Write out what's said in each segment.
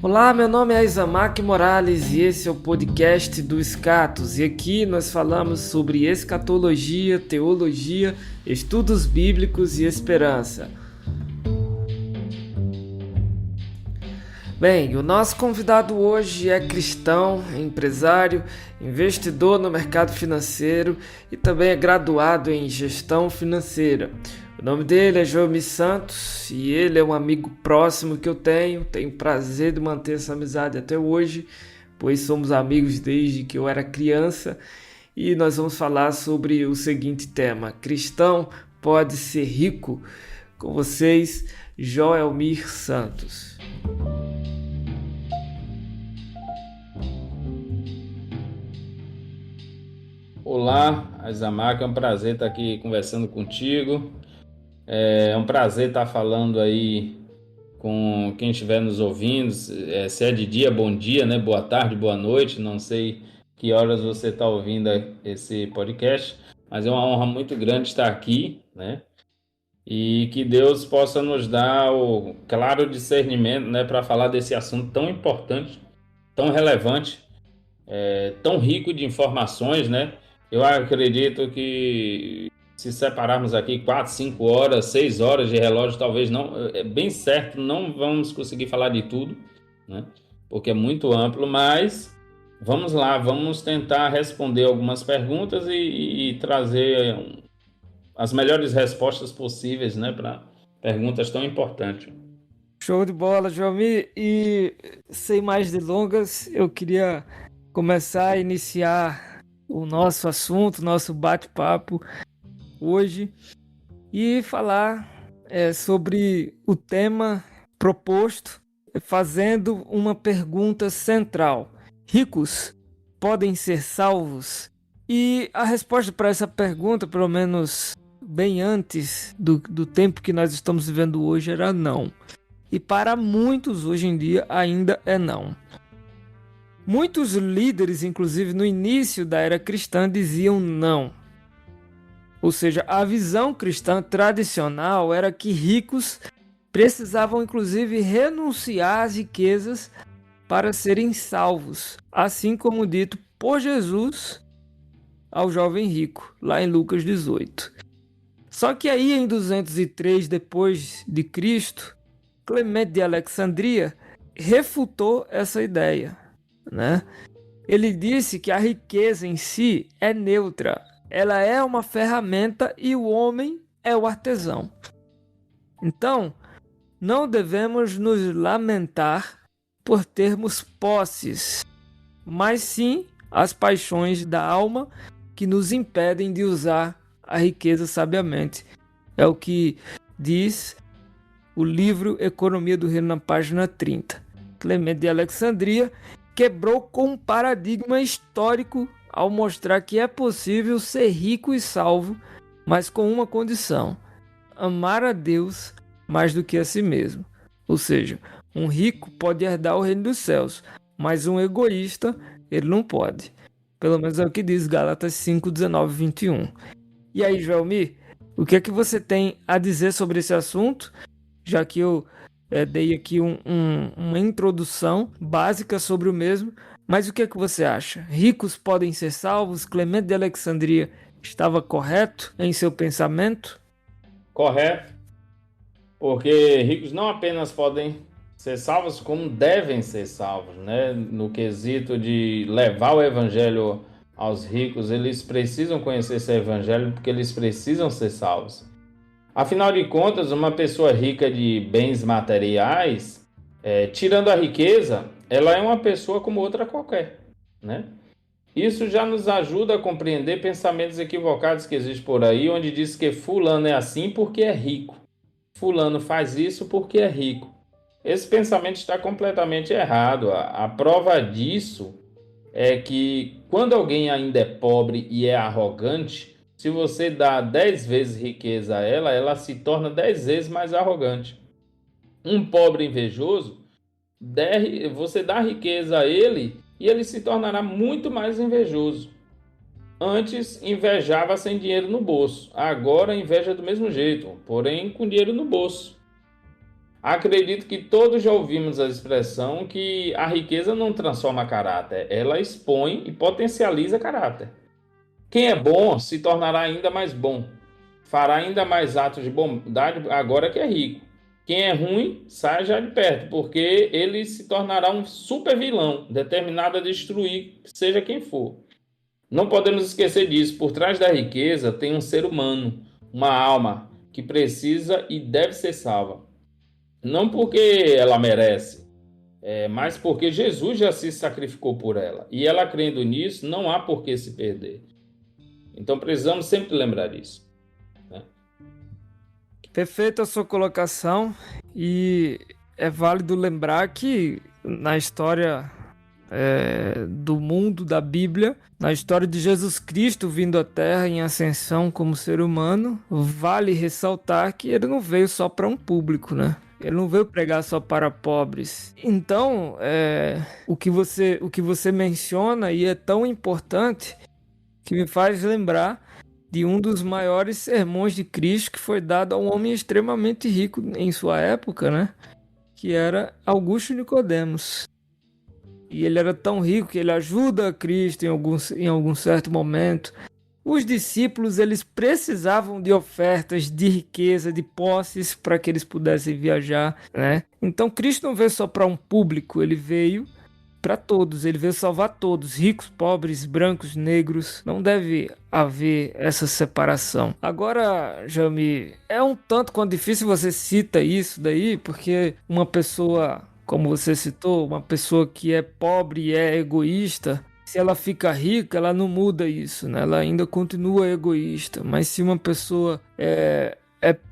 Olá, meu nome é Isamak Morales e esse é o podcast do Escatos. E aqui nós falamos sobre escatologia, teologia, estudos bíblicos e esperança. Bem, o nosso convidado hoje é cristão, é empresário, investidor no mercado financeiro e também é graduado em gestão financeira. O nome dele é Joelmir Santos e ele é um amigo próximo que eu tenho prazer de manter essa amizade até hoje, pois somos amigos desde que eu era criança e nós vamos falar sobre o seguinte tema: cristão pode ser rico? Com vocês, Joelmir Santos. Olá, Isamak, é um prazer estar aqui conversando contigo. É um prazer estar falando aí com quem estiver nos ouvindo. Se é de dia, bom dia, né? Boa tarde, boa noite. Não sei que horas você está ouvindo esse podcast, mas é uma honra muito grande estar aqui, né? E que Deus possa nos dar o claro discernimento, né, para falar desse assunto tão importante, tão relevante, tão rico de informações, né? Eu acredito que se separarmos aqui 4, 5 horas, 6 horas de relógio, talvez não, é bem certo, não vamos conseguir falar de tudo, né? Porque é muito amplo, mas vamos lá, vamos tentar responder algumas perguntas e trazer as melhores respostas possíveis, né, para perguntas tão importantes. Show de bola, Joelmir. E sem mais delongas, eu queria começar a iniciar o nosso assunto, nosso bate-papo hoje e falar sobre o tema proposto, fazendo uma pergunta central: ricos podem ser salvos? E a resposta para essa pergunta, pelo menos bem antes do tempo que nós estamos vivendo hoje, era não. E para muitos hoje em dia ainda é não. Muitos líderes, inclusive no início da era cristã, diziam não. Ou seja, a visão cristã tradicional era que ricos precisavam inclusive renunciar às riquezas para serem salvos, assim como dito por Jesus ao jovem rico, lá em Lucas 18. Só que aí em 203 depois de Cristo, Clemente de Alexandria refutou essa ideia, né? Ele disse que a riqueza em si é neutra, ela é uma ferramenta e o homem é o artesão. Então, não devemos nos lamentar por termos posses, mas sim as paixões da alma que nos impedem de usar a riqueza sabiamente. É o que diz o livro Economia do Reino, na página 30. Clemente de Alexandria quebrou com um paradigma histórico ao mostrar que é possível ser rico e salvo, mas com uma condição: amar a Deus mais do que a si mesmo. Ou seja, um rico pode herdar o reino dos céus, mas um egoísta, ele não pode. Pelo menos é o que diz Gálatas 5, 19 e 21. E aí, Joelmir, o que é que você tem a dizer sobre esse assunto? Já que eu dei aqui uma introdução básica sobre o mesmo, mas o que é que você acha? Ricos podem ser salvos? Clemente de Alexandria estava correto em seu pensamento? Correto, porque ricos não apenas podem ser salvos, como devem ser salvos, né? No quesito de levar o evangelho aos ricos, eles precisam conhecer esse evangelho porque eles precisam ser salvos. Afinal de contas, uma pessoa rica de bens materiais, tirando a riqueza, ela é uma pessoa como outra qualquer, né? Isso já nos ajuda a compreender pensamentos equivocados que existem por aí, onde diz que fulano é assim porque é rico. Fulano faz isso porque é rico. Esse pensamento está completamente errado. A prova disso é que quando alguém ainda é pobre e é arrogante, se você dá 10 vezes riqueza a ela, ela se torna 10 vezes mais arrogante. Um pobre invejoso, você dá riqueza a ele e ele se tornará muito mais invejoso. Antes invejava sem dinheiro no bolso, agora inveja do mesmo jeito, porém com dinheiro no bolso. Acredito que todos já ouvimos a expressão que a riqueza não transforma caráter, ela expõe e potencializa caráter. Quem é bom se tornará ainda mais bom, fará ainda mais atos de bondade agora que é rico. Quem é ruim, sai já de perto, porque ele se tornará um super vilão, determinado a destruir, seja quem for. Não podemos esquecer disso, por trás da riqueza tem um ser humano, uma alma, que precisa e deve ser salva. Não porque ela merece, mas porque Jesus já se sacrificou por ela. E ela crendo nisso, não há por que se perder. Então precisamos sempre lembrar disso. Perfeita a sua colocação, e é válido lembrar que na história do mundo, da Bíblia, na história de Jesus Cristo vindo à Terra em ascensão como ser humano, vale ressaltar que ele não veio só para um público, né? Ele não veio pregar só para pobres. Então, o que você menciona e é tão importante que me faz lembrar de um dos maiores sermões de Cristo que foi dado a um homem extremamente rico em sua época, né? Que era Augusto Nicodemos. E ele era tão rico que ele ajuda Cristo em algum certo momento. Os discípulos, eles precisavam de ofertas, de riqueza, de posses para que eles pudessem viajar, né? Então Cristo não veio só para um público, ele veio para todos, ele veio salvar todos, ricos, pobres, brancos, negros. Não deve haver essa separação. Agora, Jami, é um tanto quanto difícil você cita isso daí, porque uma pessoa, como você citou, uma pessoa que é pobre e é egoísta, se ela fica rica, ela não muda isso, né? Ela ainda continua egoísta. Mas se uma pessoa é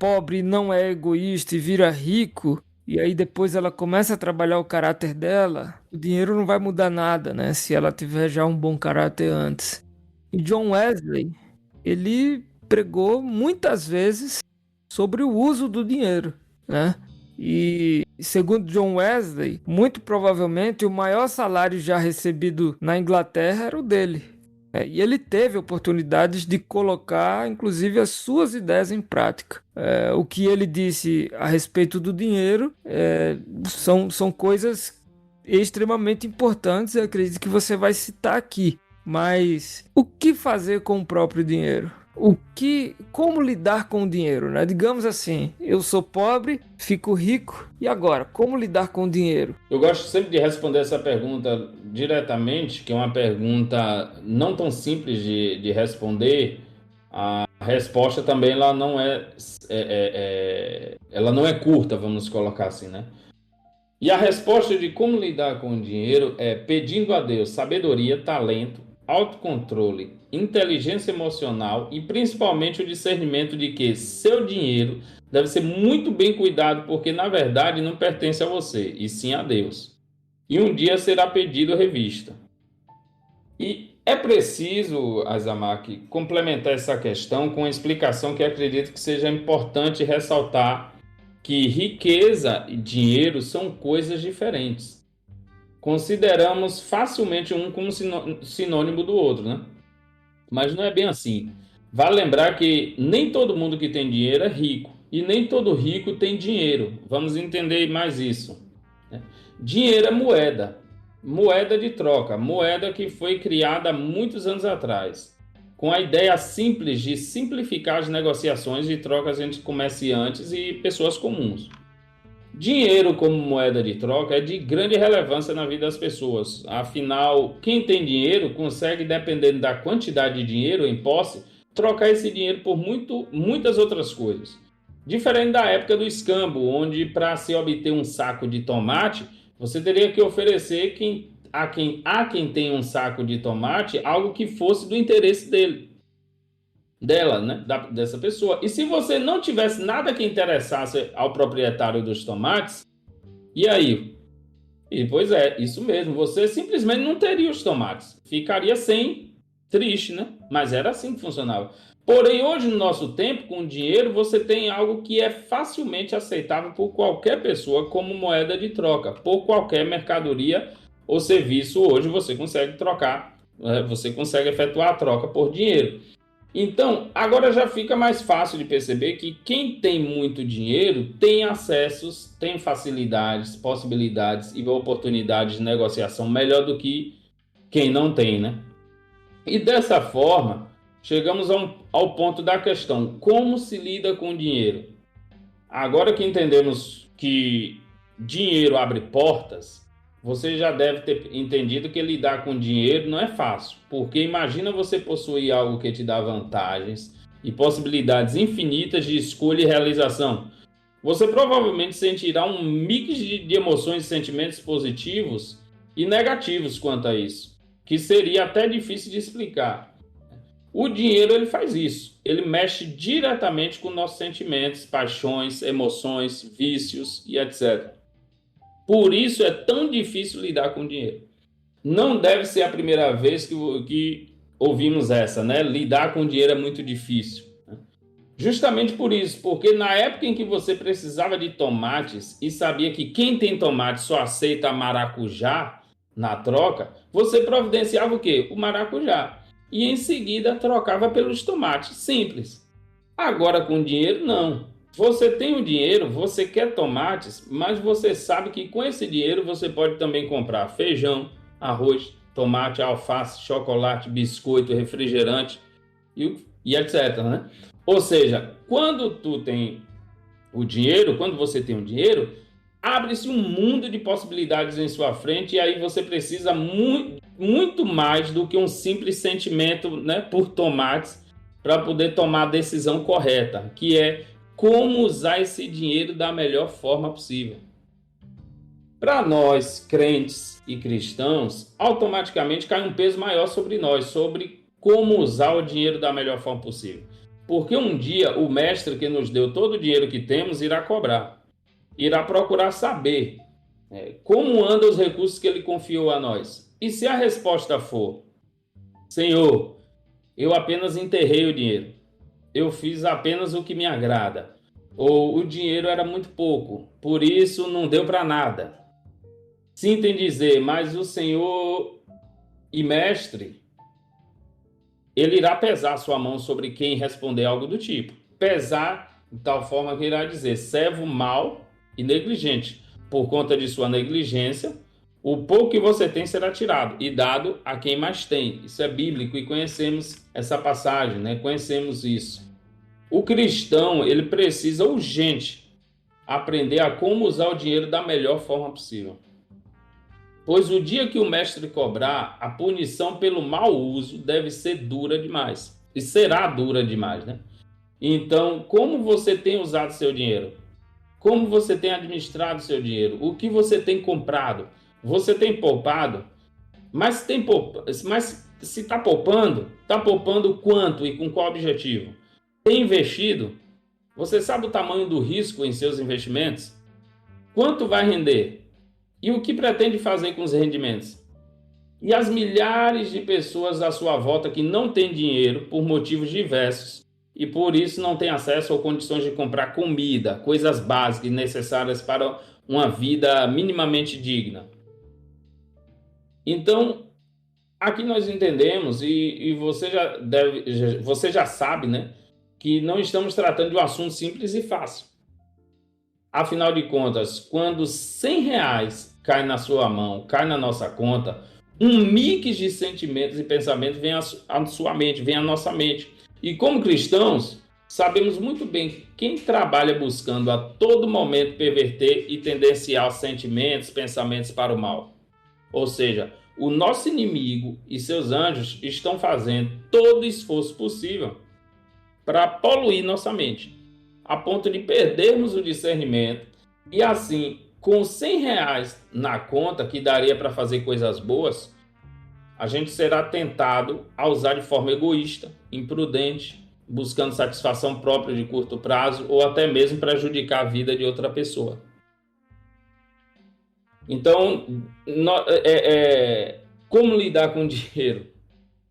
pobre e não é egoísta e vira rico, e aí depois ela começa a trabalhar o caráter dela, o dinheiro não vai mudar nada, né? Se ela tiver já um bom caráter antes. E John Wesley, ele pregou muitas vezes sobre o uso do dinheiro, né? E segundo John Wesley, muito provavelmente o maior salário já recebido na Inglaterra era o dele. E ele teve oportunidades de colocar, inclusive, as suas ideias em prática. O que ele disse a respeito do dinheiro são coisas extremamente importantes. Eu acredito que você vai citar aqui. Mas o que fazer com o próprio dinheiro? Como lidar com o dinheiro, né? Digamos assim, eu sou pobre, fico rico, e agora? Como lidar com o dinheiro? Eu gosto sempre de responder essa pergunta diretamente, que é uma pergunta não tão simples de responder. A resposta também ela não é curta, vamos colocar assim, né? E a resposta de como lidar com o dinheiro é pedindo a Deus sabedoria, talento, autocontrole, inteligência emocional e principalmente o discernimento de que seu dinheiro deve ser muito bem cuidado, porque na verdade não pertence a você, e sim a Deus. E um dia será pedido revista. E é preciso, Azamak, complementar essa questão com uma explicação que acredito que seja importante ressaltar, que riqueza e dinheiro são coisas diferentes. Consideramos facilmente um como sinônimo do outro, né? Mas não é bem assim. Vale lembrar que nem todo mundo que tem dinheiro é rico, e nem todo rico tem dinheiro. Vamos entender mais isso, né? Dinheiro é moeda de troca, moeda que foi criada há muitos anos atrás, com a ideia simples de simplificar as negociações e trocas entre comerciantes e pessoas comuns. Dinheiro como moeda de troca é de grande relevância na vida das pessoas. Afinal, quem tem dinheiro consegue, dependendo da quantidade de dinheiro em posse, trocar esse dinheiro por muitas outras coisas. Diferente da época do escambo, onde para se obter um saco de tomate, você teria que oferecer a quem tem um saco de tomate algo que fosse do interesse dela, né? Dessa pessoa. E se você não tivesse nada que interessasse ao proprietário dos tomates, e aí? E pois é, isso mesmo, você simplesmente não teria os tomates, ficaria sem, triste, né? Mas era assim que funcionava. Porém, hoje no nosso tempo, com dinheiro, você tem algo que é facilmente aceitável por qualquer pessoa como moeda de troca, por qualquer mercadoria ou serviço, hoje você consegue trocar, você consegue efetuar a troca por dinheiro. Então, agora já fica mais fácil de perceber que quem tem muito dinheiro tem acessos, tem facilidades, possibilidades e oportunidades de negociação melhor do que quem não tem, né? E dessa forma, chegamos ao ponto da questão: como se lida com o dinheiro? Agora que entendemos que dinheiro abre portas, você já deve ter entendido que lidar com dinheiro não é fácil, porque imagina você possuir algo que te dá vantagens e possibilidades infinitas de escolha e realização. Você provavelmente sentirá um mix de emoções e sentimentos positivos e negativos quanto a isso, que seria até difícil de explicar. O dinheiro, ele faz isso, ele mexe diretamente com nossos sentimentos, paixões, emoções, vícios e etc. Por isso é tão difícil lidar com dinheiro. Não deve ser a primeira vez que ouvimos essa, né? Lidar com dinheiro é muito difícil. Justamente por isso, porque na época em que você precisava de tomates e sabia que quem tem tomate só aceita maracujá na troca, você providenciava o quê? O maracujá. E em seguida trocava pelos tomates, simples. Agora com dinheiro, não. Você tem o dinheiro, você quer tomates, mas você sabe que com esse dinheiro você pode também comprar feijão, arroz, tomate, alface, chocolate, biscoito, refrigerante e etc, né? Ou seja, quando você tem o dinheiro, abre-se um mundo de possibilidades em sua frente e aí você precisa muito mais do que um simples sentimento, né, por tomates para poder tomar a decisão correta, que é como usar esse dinheiro da melhor forma possível. Para nós, crentes e cristãos, automaticamente cai um peso maior sobre nós, sobre como usar o dinheiro da melhor forma possível. Porque um dia o mestre que nos deu todo o dinheiro que temos irá cobrar, irá procurar saber como andam os recursos que ele confiou a nós. E se a resposta for: Senhor, eu apenas enterrei o dinheiro, eu fiz apenas o que me agrada, ou o dinheiro era muito pouco, por isso não deu para nada. Sinto em dizer, mas o Senhor e mestre, ele irá pesar sua mão sobre quem responder algo do tipo. Pesar de tal forma que irá dizer: servo mau e negligente. Por conta de sua negligência, o pouco que você tem será tirado e dado a quem mais tem. Isso é bíblico e conhecemos essa passagem, né? Conhecemos isso. O cristão, ele precisa urgente aprender a como usar o dinheiro da melhor forma possível. Pois o dia que o mestre cobrar, a punição pelo mau uso deve ser dura demais. E será dura demais, né? Então, como você tem usado seu dinheiro? Como você tem administrado seu dinheiro? O que você tem comprado? Você tem poupado? Mas se está poupando quanto e com qual objetivo? Tem investido? Você sabe o tamanho do risco em seus investimentos? Quanto vai render? E o que pretende fazer com os rendimentos? E as milhares de pessoas à sua volta que não têm dinheiro por motivos diversos e por isso não têm acesso ou condições de comprar comida, coisas básicas necessárias para uma vida minimamente digna. Então, aqui nós entendemos e você já sabe, né, que não estamos tratando de um assunto simples e fácil. Afinal de contas, quando R$100 cai na sua mão, cai na nossa conta, um mix de sentimentos e pensamentos vem à sua mente, vem à nossa mente. E como cristãos, sabemos muito bem que quem trabalha buscando a todo momento perverter e tendenciar sentimentos, pensamentos para o mal. Ou seja, o nosso inimigo e seus anjos estão fazendo todo o esforço possível para poluir nossa mente, a ponto de perdermos o discernimento e assim, com R$100 na conta, que daria para fazer coisas boas, a gente será tentado a usar de forma egoísta, imprudente, buscando satisfação própria de curto prazo ou até mesmo prejudicar a vida de outra pessoa. Então, como lidar com o dinheiro?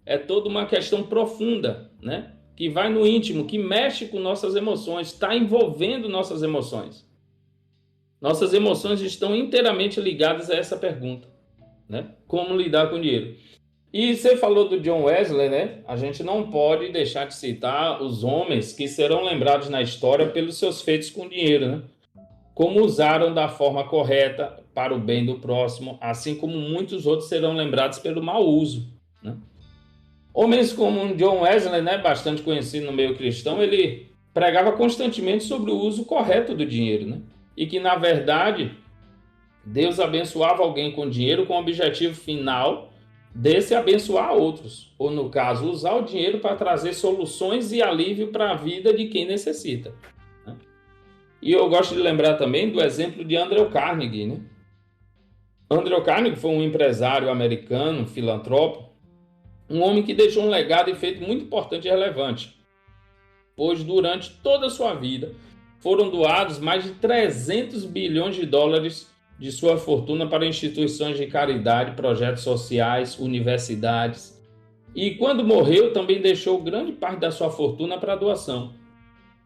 É toda uma questão profunda, né? Que vai no íntimo, que mexe com nossas emoções, está envolvendo nossas emoções. Nossas emoções estão inteiramente ligadas a essa pergunta. né? Como lidar com o dinheiro. E você falou do John Wesley, né? A gente não pode deixar de citar os homens que serão lembrados na história pelos seus feitos com dinheiro, né? Como usaram da forma correta para o bem do próximo, assim como muitos outros serão lembrados pelo mau uso, né? Homens como John Wesley, né, bastante conhecido no meio cristão, ele pregava constantemente sobre o uso correto do dinheiro, né? E que, na verdade, Deus abençoava alguém com dinheiro com o objetivo final desse abençoar outros, ou no caso, usar o dinheiro para trazer soluções e alívio para a vida de quem necessita, né? E eu gosto de lembrar também do exemplo de Andrew Carnegie, né? Andrew Carnegie foi um empresário americano, filantropo, um homem que deixou um legado e feito muito importante e relevante, pois durante toda a sua vida foram doados mais de 300 bilhões de dólares de sua fortuna para instituições de caridade, projetos sociais, universidades. E quando morreu, também deixou grande parte da sua fortuna para doação.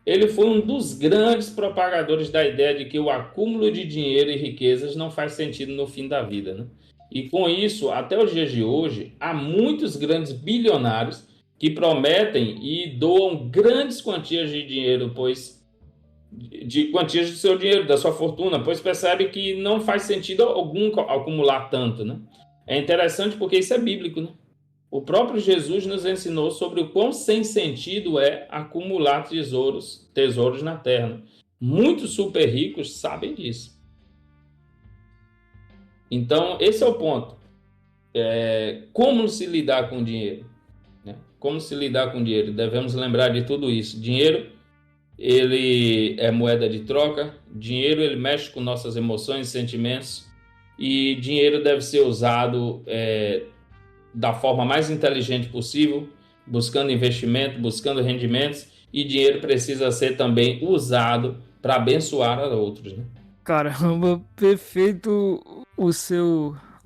Ele foi um dos grandes propagadores da ideia de que o acúmulo de dinheiro e riquezas não faz sentido no fim da vida, né? E com isso, até os dias de hoje, há muitos grandes bilionários que prometem e doam grandes quantias de dinheiro, pois de quantias do seu dinheiro, da sua fortuna, pois percebe que não faz sentido algum acumular tanto, né? É interessante porque isso é bíblico, né? O próprio Jesus nos ensinou sobre o quão sem sentido é acumular tesouros na terra, né? Muitos super ricos sabem disso. Então, esse é o ponto. Como se lidar com o dinheiro, né? Como se lidar com o dinheiro? Devemos lembrar de tudo isso. Dinheiro, ele é moeda de troca. Dinheiro, ele mexe com nossas emoções e sentimentos. E dinheiro deve ser usado da forma mais inteligente possível, buscando investimento, buscando rendimentos. E dinheiro precisa ser também usado para abençoar a outros, né? Caramba, perfeito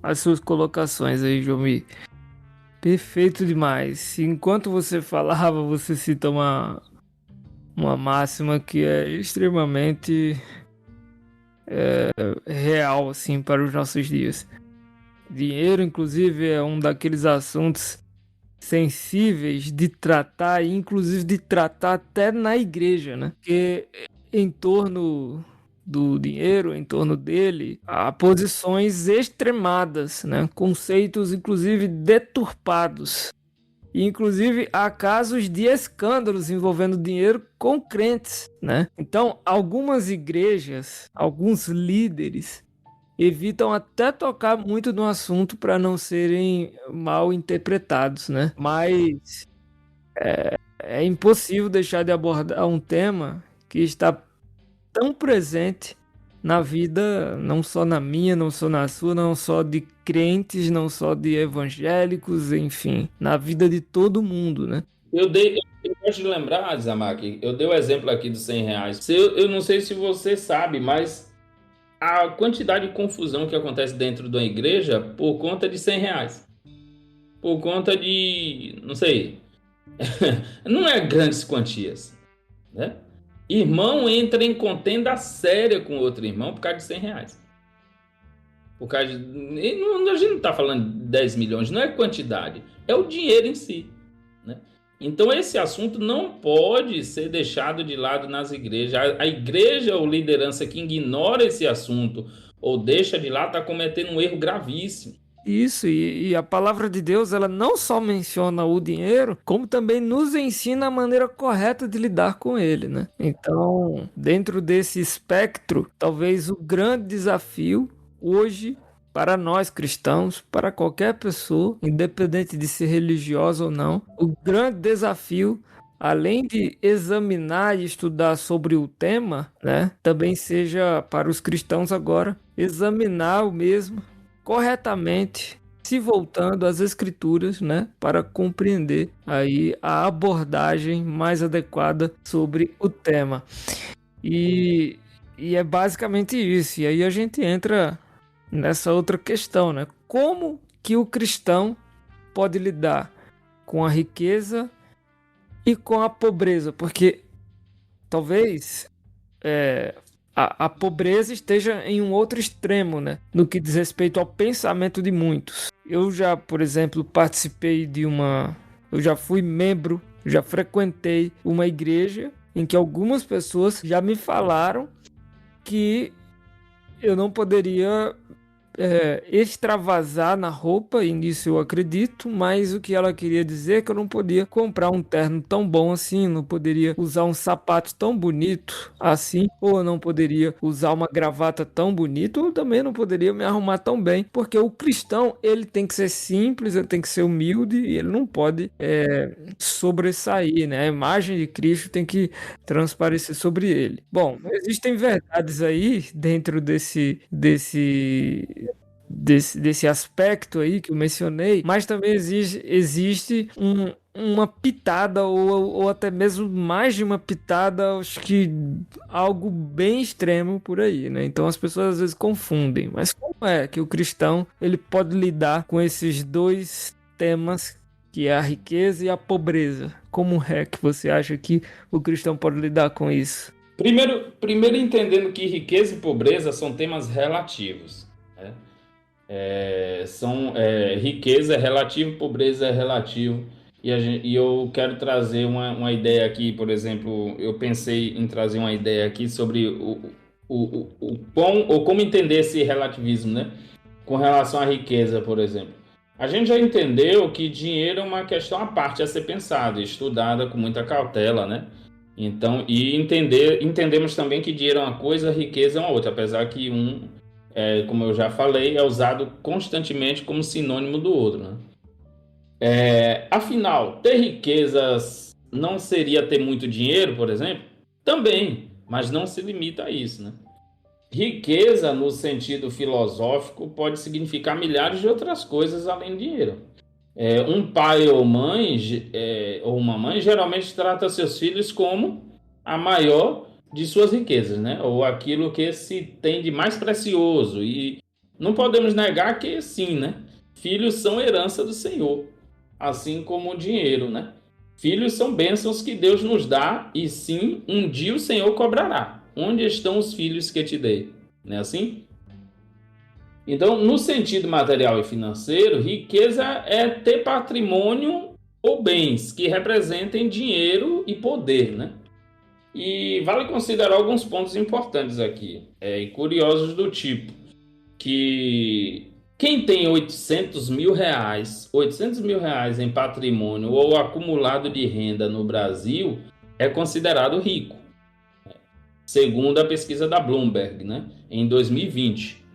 as suas colocações aí, Jomi. Perfeito demais. Enquanto você falava, você cita uma máxima que é extremamente real, assim, para os nossos dias. Dinheiro, inclusive, é um daqueles assuntos sensíveis de tratar, e inclusive de tratar até na igreja, né? Porque em torno do dinheiro, em torno dele, há posições extremadas, né? Conceitos, inclusive, deturpados. E, inclusive, há casos de escândalos envolvendo dinheiro com crentes, né? Então, algumas igrejas, alguns líderes evitam até tocar muito no assunto para não serem mal interpretados, né? Mas é impossível deixar de abordar um tema que está tão presente na vida, não só na minha, não só na sua, não só de crentes, não só de evangélicos, enfim, na vida de todo mundo, né? Eu gosto de lembrar, Zamaki, eu dei o exemplo aqui dos R$ 100. Eu não sei se você sabe, mas a quantidade de confusão que acontece dentro de uma igreja por conta de R$ 100. Por conta de, não sei, não é grandes quantias, né? Irmão entra em contenda séria com outro irmão por causa de R$ 100. Por causa de, a gente não está falando de 10 milhões, não é quantidade, é o dinheiro em si, né? Então esse assunto não pode ser deixado de lado nas igrejas. A igreja ou liderança que ignora esse assunto ou deixa de lado está cometendo um erro gravíssimo. Isso, e a palavra de Deus, ela não só menciona o dinheiro, como também nos ensina a maneira correta de lidar com ele, né? Então, dentro desse espectro, talvez o grande desafio hoje, para nós cristãos, para qualquer pessoa, independente de ser religiosa ou não, o grande desafio, além de examinar e estudar sobre o tema, né, também seja para os cristãos agora, examinar o mesmo corretamente, se voltando às escrituras, né, para compreender aí a abordagem mais adequada sobre o tema. E é basicamente isso. E aí a gente entra nessa outra questão, né? Como que o cristão pode lidar com a riqueza e com a pobreza? Porque talvez a pobreza esteja em um outro extremo, né? No que diz respeito ao pensamento de muitos. Eu já, por exemplo, participei de uma... Eu já fui membro, já frequentei uma igreja em que algumas pessoas já me falaram que eu não poderia extravasar na roupa, e nisso eu acredito, mas o que ela queria dizer é que eu não podia comprar um terno tão bom assim, não poderia usar um sapato tão bonito assim, ou eu não poderia usar uma gravata tão bonita, ou também não poderia me arrumar tão bem, porque o cristão, ele tem que ser simples, ele tem que ser humilde, e ele não pode sobressair, né? A imagem de Cristo tem que transparecer sobre ele. Bom, existem verdades aí dentro desse aspecto aí que eu mencionei, mas também existe uma pitada ou até mesmo mais de uma pitada, acho que algo bem extremo por aí, né? Então as pessoas às vezes confundem, mas como é que o cristão ele pode lidar com esses dois temas, que é a riqueza e a pobreza? Como é que você acha que o cristão pode lidar com isso? Primeiro entendendo que riqueza e pobreza são temas relativos, né? Riqueza é relativo, pobreza é relativo. E eu quero trazer uma ideia aqui, por exemplo, eu pensei em trazer uma ideia aqui sobre como entender esse relativismo, né? Com relação à riqueza, por exemplo. A gente já entendeu que dinheiro é uma questão à parte a ser pensada, estudada com muita cautela, né? Então, entendemos também que dinheiro é uma coisa, riqueza é uma outra, apesar que como eu já falei, é usado constantemente como sinônimo do outro, né? Afinal, ter riquezas não seria ter muito dinheiro, por exemplo? Também, mas não se limita a isso, né? Riqueza, no sentido filosófico, pode significar milhares de outras coisas além de dinheiro. Um pai ou uma mãe geralmente trata seus filhos como a maior de suas riquezas, né? Ou aquilo que se tem de mais precioso. E não podemos negar que sim, né? Filhos são herança do Senhor, assim como o dinheiro, né? Filhos são bênçãos que Deus nos dá e sim, um dia o Senhor cobrará. Onde estão os filhos que te dei? Não é assim? Então, no sentido material e financeiro, riqueza é ter patrimônio ou bens que representem dinheiro e poder, né? E vale considerar alguns pontos importantes aqui, e curiosos do tipo, que quem tem 800 mil reais em patrimônio ou acumulado de renda no Brasil é considerado rico, segundo a pesquisa da Bloomberg, né, em 2020.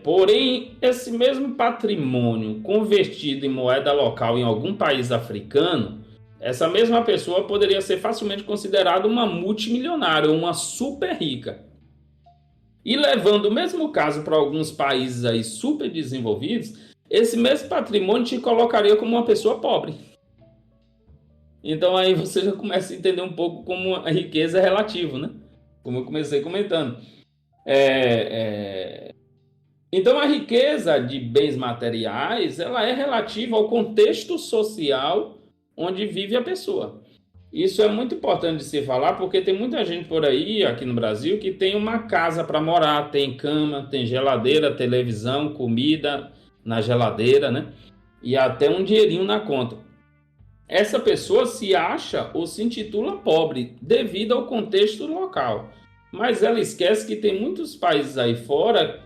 Porém, esse mesmo patrimônio convertido em moeda local em algum país africano, essa mesma pessoa poderia ser facilmente considerada uma multimilionária ou uma super rica. E levando o mesmo caso para alguns países aí super desenvolvidos, esse mesmo patrimônio te colocaria como uma pessoa pobre. Então aí você já começa a entender um pouco como a riqueza é relativa, né? Como eu comecei comentando. Então a riqueza de bens materiais, ela é relativa ao contexto social onde vive a pessoa. Isso é muito importante de se falar, porque tem muita gente por aí, aqui no Brasil, que tem uma casa para morar, tem cama, tem geladeira, televisão, comida na geladeira, né? E até um dinheirinho na conta. Essa pessoa se acha ou se intitula pobre devido ao contexto local. Mas ela esquece que tem muitos países aí fora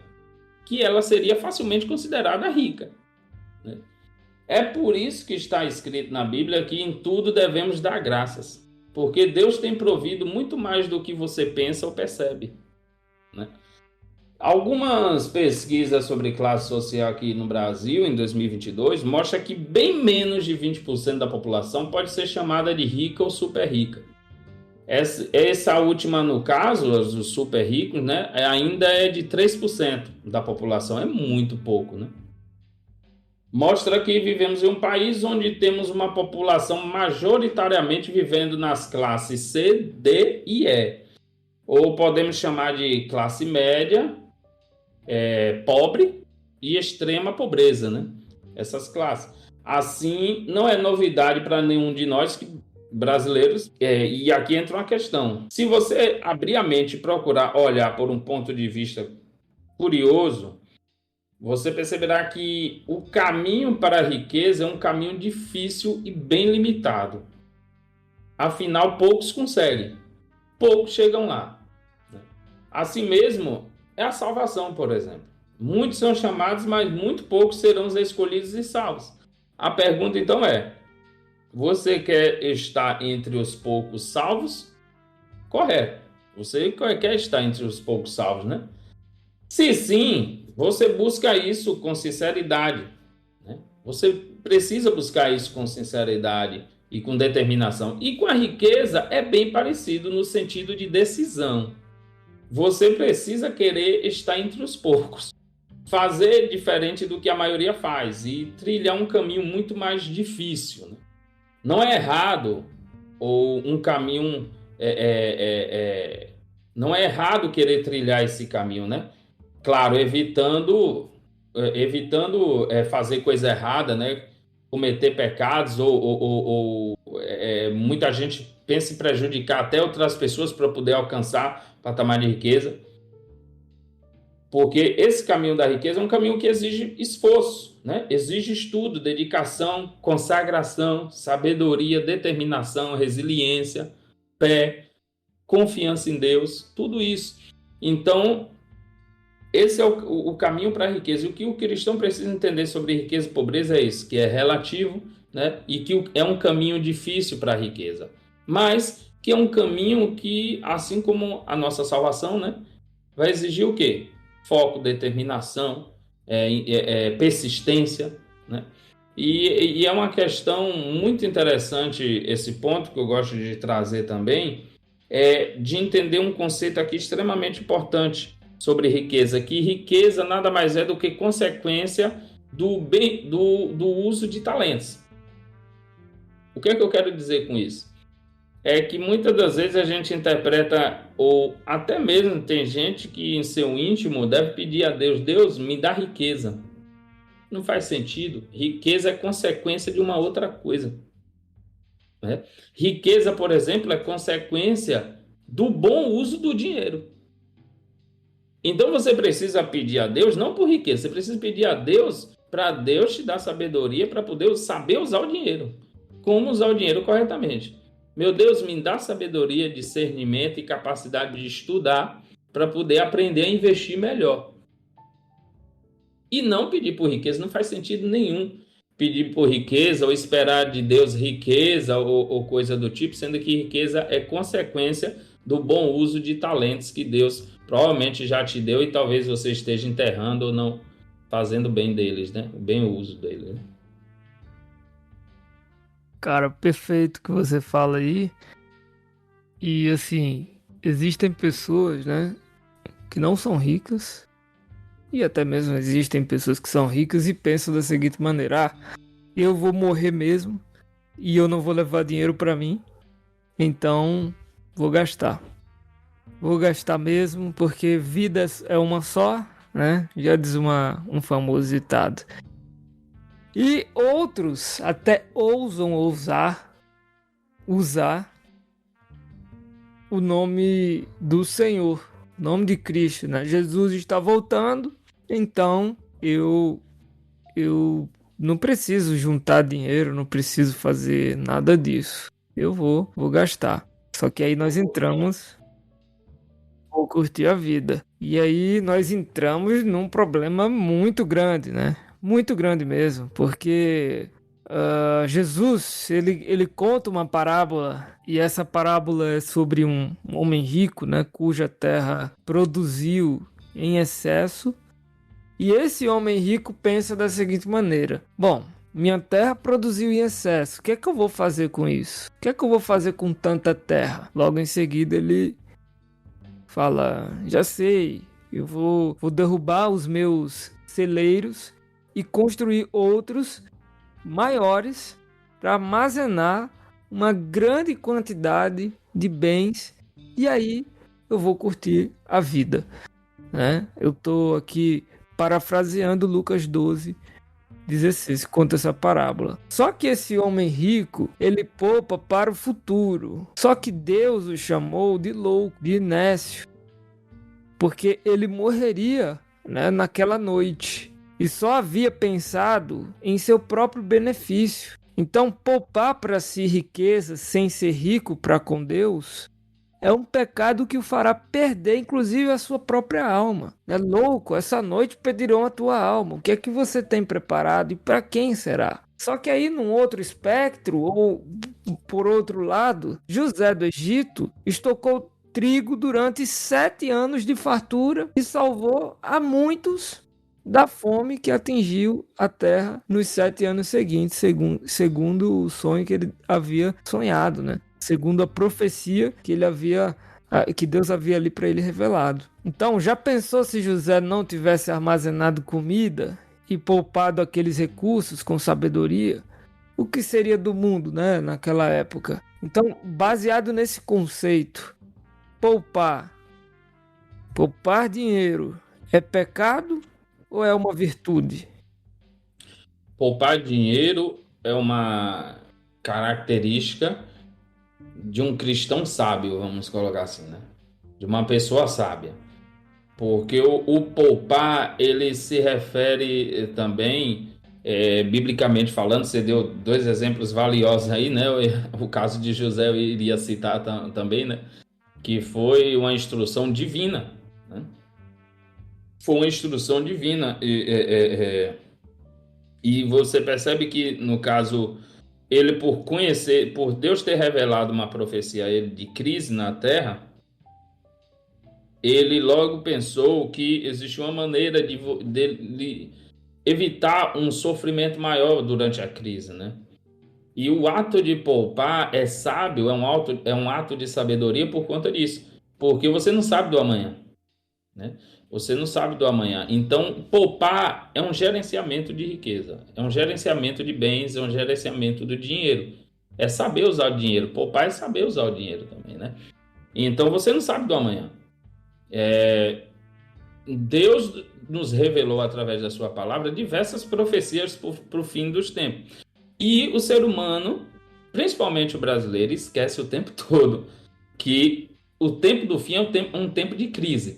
que ela seria facilmente considerada rica, né? É por isso que está escrito na Bíblia que em tudo devemos dar graças, porque Deus tem provido muito mais do que você pensa ou percebe, né? Algumas pesquisas sobre classe social aqui no Brasil em 2022 mostram que bem menos de 20% da população pode ser chamada de rica ou super rica. Essa última, no caso, os super ricos, né, ainda é de 3% da população, é muito pouco, né? Mostra que vivemos em um país onde temos uma população majoritariamente vivendo nas classes C, D e E. Ou podemos chamar de classe média, pobre e extrema pobreza, né? Essas classes. Assim, não é novidade para nenhum de nós que brasileiros. E aqui entra uma questão. Se você abrir a mente e procurar olhar por um ponto de vista curioso, você perceberá que o caminho para a riqueza é um caminho difícil e bem limitado. Afinal, poucos conseguem, poucos chegam lá. Assim mesmo, é a salvação, por exemplo. Muitos são chamados, mas muito poucos serão os escolhidos e salvos. A pergunta então é: você quer estar entre os poucos salvos? Correto. Você quer estar entre os poucos salvos, né? Se sim, você busca isso com sinceridade, né? Você precisa buscar isso com sinceridade e com determinação. E com a riqueza é bem parecido no sentido de decisão. Você precisa querer estar entre os poucos, fazer diferente do que a maioria faz e trilhar um caminho muito mais difícil, né? Não é errado ou um caminho não é errado querer trilhar esse caminho, né? Claro, evitando fazer coisa errada, né? Cometer pecados ou muita gente pensa em prejudicar até outras pessoas para poder alcançar patamar de riqueza. Porque esse caminho da riqueza é um caminho que exige esforço, né? Exige estudo, dedicação, consagração, sabedoria, determinação, resiliência, fé, confiança em Deus, tudo isso. Então, esse é o caminho para a riqueza. E o que o cristão precisa entender sobre riqueza e pobreza é isso, que é relativo, né? E que é um caminho difícil para a riqueza, mas que é um caminho que, assim como a nossa salvação, né, vai exigir o quê? Foco, determinação, persistência, né? E é uma questão muito interessante esse ponto que eu gosto de trazer também, de entender um conceito aqui extremamente importante sobre riqueza, que riqueza nada mais é do que consequência do uso de talentos. O que é que eu quero dizer com isso? É que muitas das vezes a gente interpreta, ou até mesmo tem gente que em seu íntimo deve pedir a Deus: Deus, me dá riqueza. Não faz sentido. Riqueza é consequência de uma outra coisa, né? Riqueza, por exemplo, é consequência do bom uso do dinheiro. Então você precisa pedir a Deus não por riqueza, você precisa pedir a Deus para Deus te dar sabedoria para poder saber usar o dinheiro. Como usar o dinheiro corretamente. Meu Deus, me dá sabedoria, discernimento e capacidade de estudar para poder aprender a investir melhor. E não pedir por riqueza, não faz sentido nenhum pedir por riqueza ou esperar de Deus riqueza ou coisa do tipo, sendo que riqueza é consequência do bom uso de talentos que Deus provavelmente já te deu e talvez você esteja enterrando ou não fazendo bem deles, né? O bem uso deles, né? Cara, perfeito que você fala aí. E assim, existem pessoas, né, que não são ricas. E até mesmo existem pessoas que são ricas e pensam da seguinte maneira: ah, eu vou morrer mesmo e eu não vou levar dinheiro pra mim, então vou gastar. Vou gastar mesmo porque vida é uma só, né? Já diz um famoso ditado. E outros até ousam usar o nome do Senhor, o nome de Cristo, né? Jesus está voltando, então eu não preciso juntar dinheiro, não preciso fazer nada disso. Eu vou gastar. Só que aí nós entramos, vou curtir a vida. E aí nós entramos num problema muito grande, né? Muito grande mesmo, porque Jesus, ele conta uma parábola, e essa parábola é sobre um homem rico, né, cuja terra produziu em excesso, e esse homem rico pensa da seguinte maneira: bom, minha terra produziu em excesso, o que é que eu vou fazer com isso? O que é que eu vou fazer com tanta terra? Logo em seguida ele fala: já sei, eu vou derrubar os meus celeiros e construir outros maiores para armazenar uma grande quantidade de bens, e aí eu vou curtir a vida, né? Eu estou aqui parafraseando Lucas 12, 16 conta essa parábola. Só que esse homem rico, ele poupa para o futuro. Só que Deus o chamou de louco, de inércio, porque ele morreria, né, naquela noite. E só havia pensado em seu próprio benefício. Então, poupar para si riqueza sem ser rico para com Deus é um pecado que o fará perder, inclusive, a sua própria alma. É louco, essa noite pedirão a tua alma. O que é que você tem preparado e para quem será? Só que aí, num outro espectro, ou por outro lado, José do Egito estocou trigo durante 7 anos de fartura e salvou a muitos da fome que atingiu a terra nos 7 anos seguintes, segundo o sonho que ele havia sonhado, né? Segundo a profecia que Deus havia ali para ele revelado. Então, já pensou se José não tivesse armazenado comida e poupado aqueles recursos com sabedoria? O que seria do mundo, né, naquela época? Então, baseado nesse conceito, poupar dinheiro é pecado ou é uma virtude? Poupar dinheiro é uma característica de um cristão sábio, vamos colocar assim, né? De uma pessoa sábia. Porque o poupar, ele se refere também, biblicamente falando, você deu 2 exemplos valiosos aí, né? O caso de José eu iria citar também, né? Que foi uma instrução divina, né? Foi uma instrução divina. E você percebe que, no caso, ele por Deus ter revelado uma profecia a ele de crise na terra, ele logo pensou que existia uma maneira de evitar um sofrimento maior durante a crise, né? E o ato de poupar é sábio, é um ato de sabedoria por conta disso, porque você não sabe do amanhã, né? Você não sabe do amanhã. Então, poupar é um gerenciamento de riqueza, é um gerenciamento de bens, é um gerenciamento do dinheiro. É saber usar o dinheiro. Poupar é saber usar o dinheiro também, né? Então, você não sabe do amanhã. Deus nos revelou através da sua palavra diversas profecias para o fim dos tempos. E o ser humano, principalmente o brasileiro, esquece o tempo todo que o tempo do fim é um tempo de crises.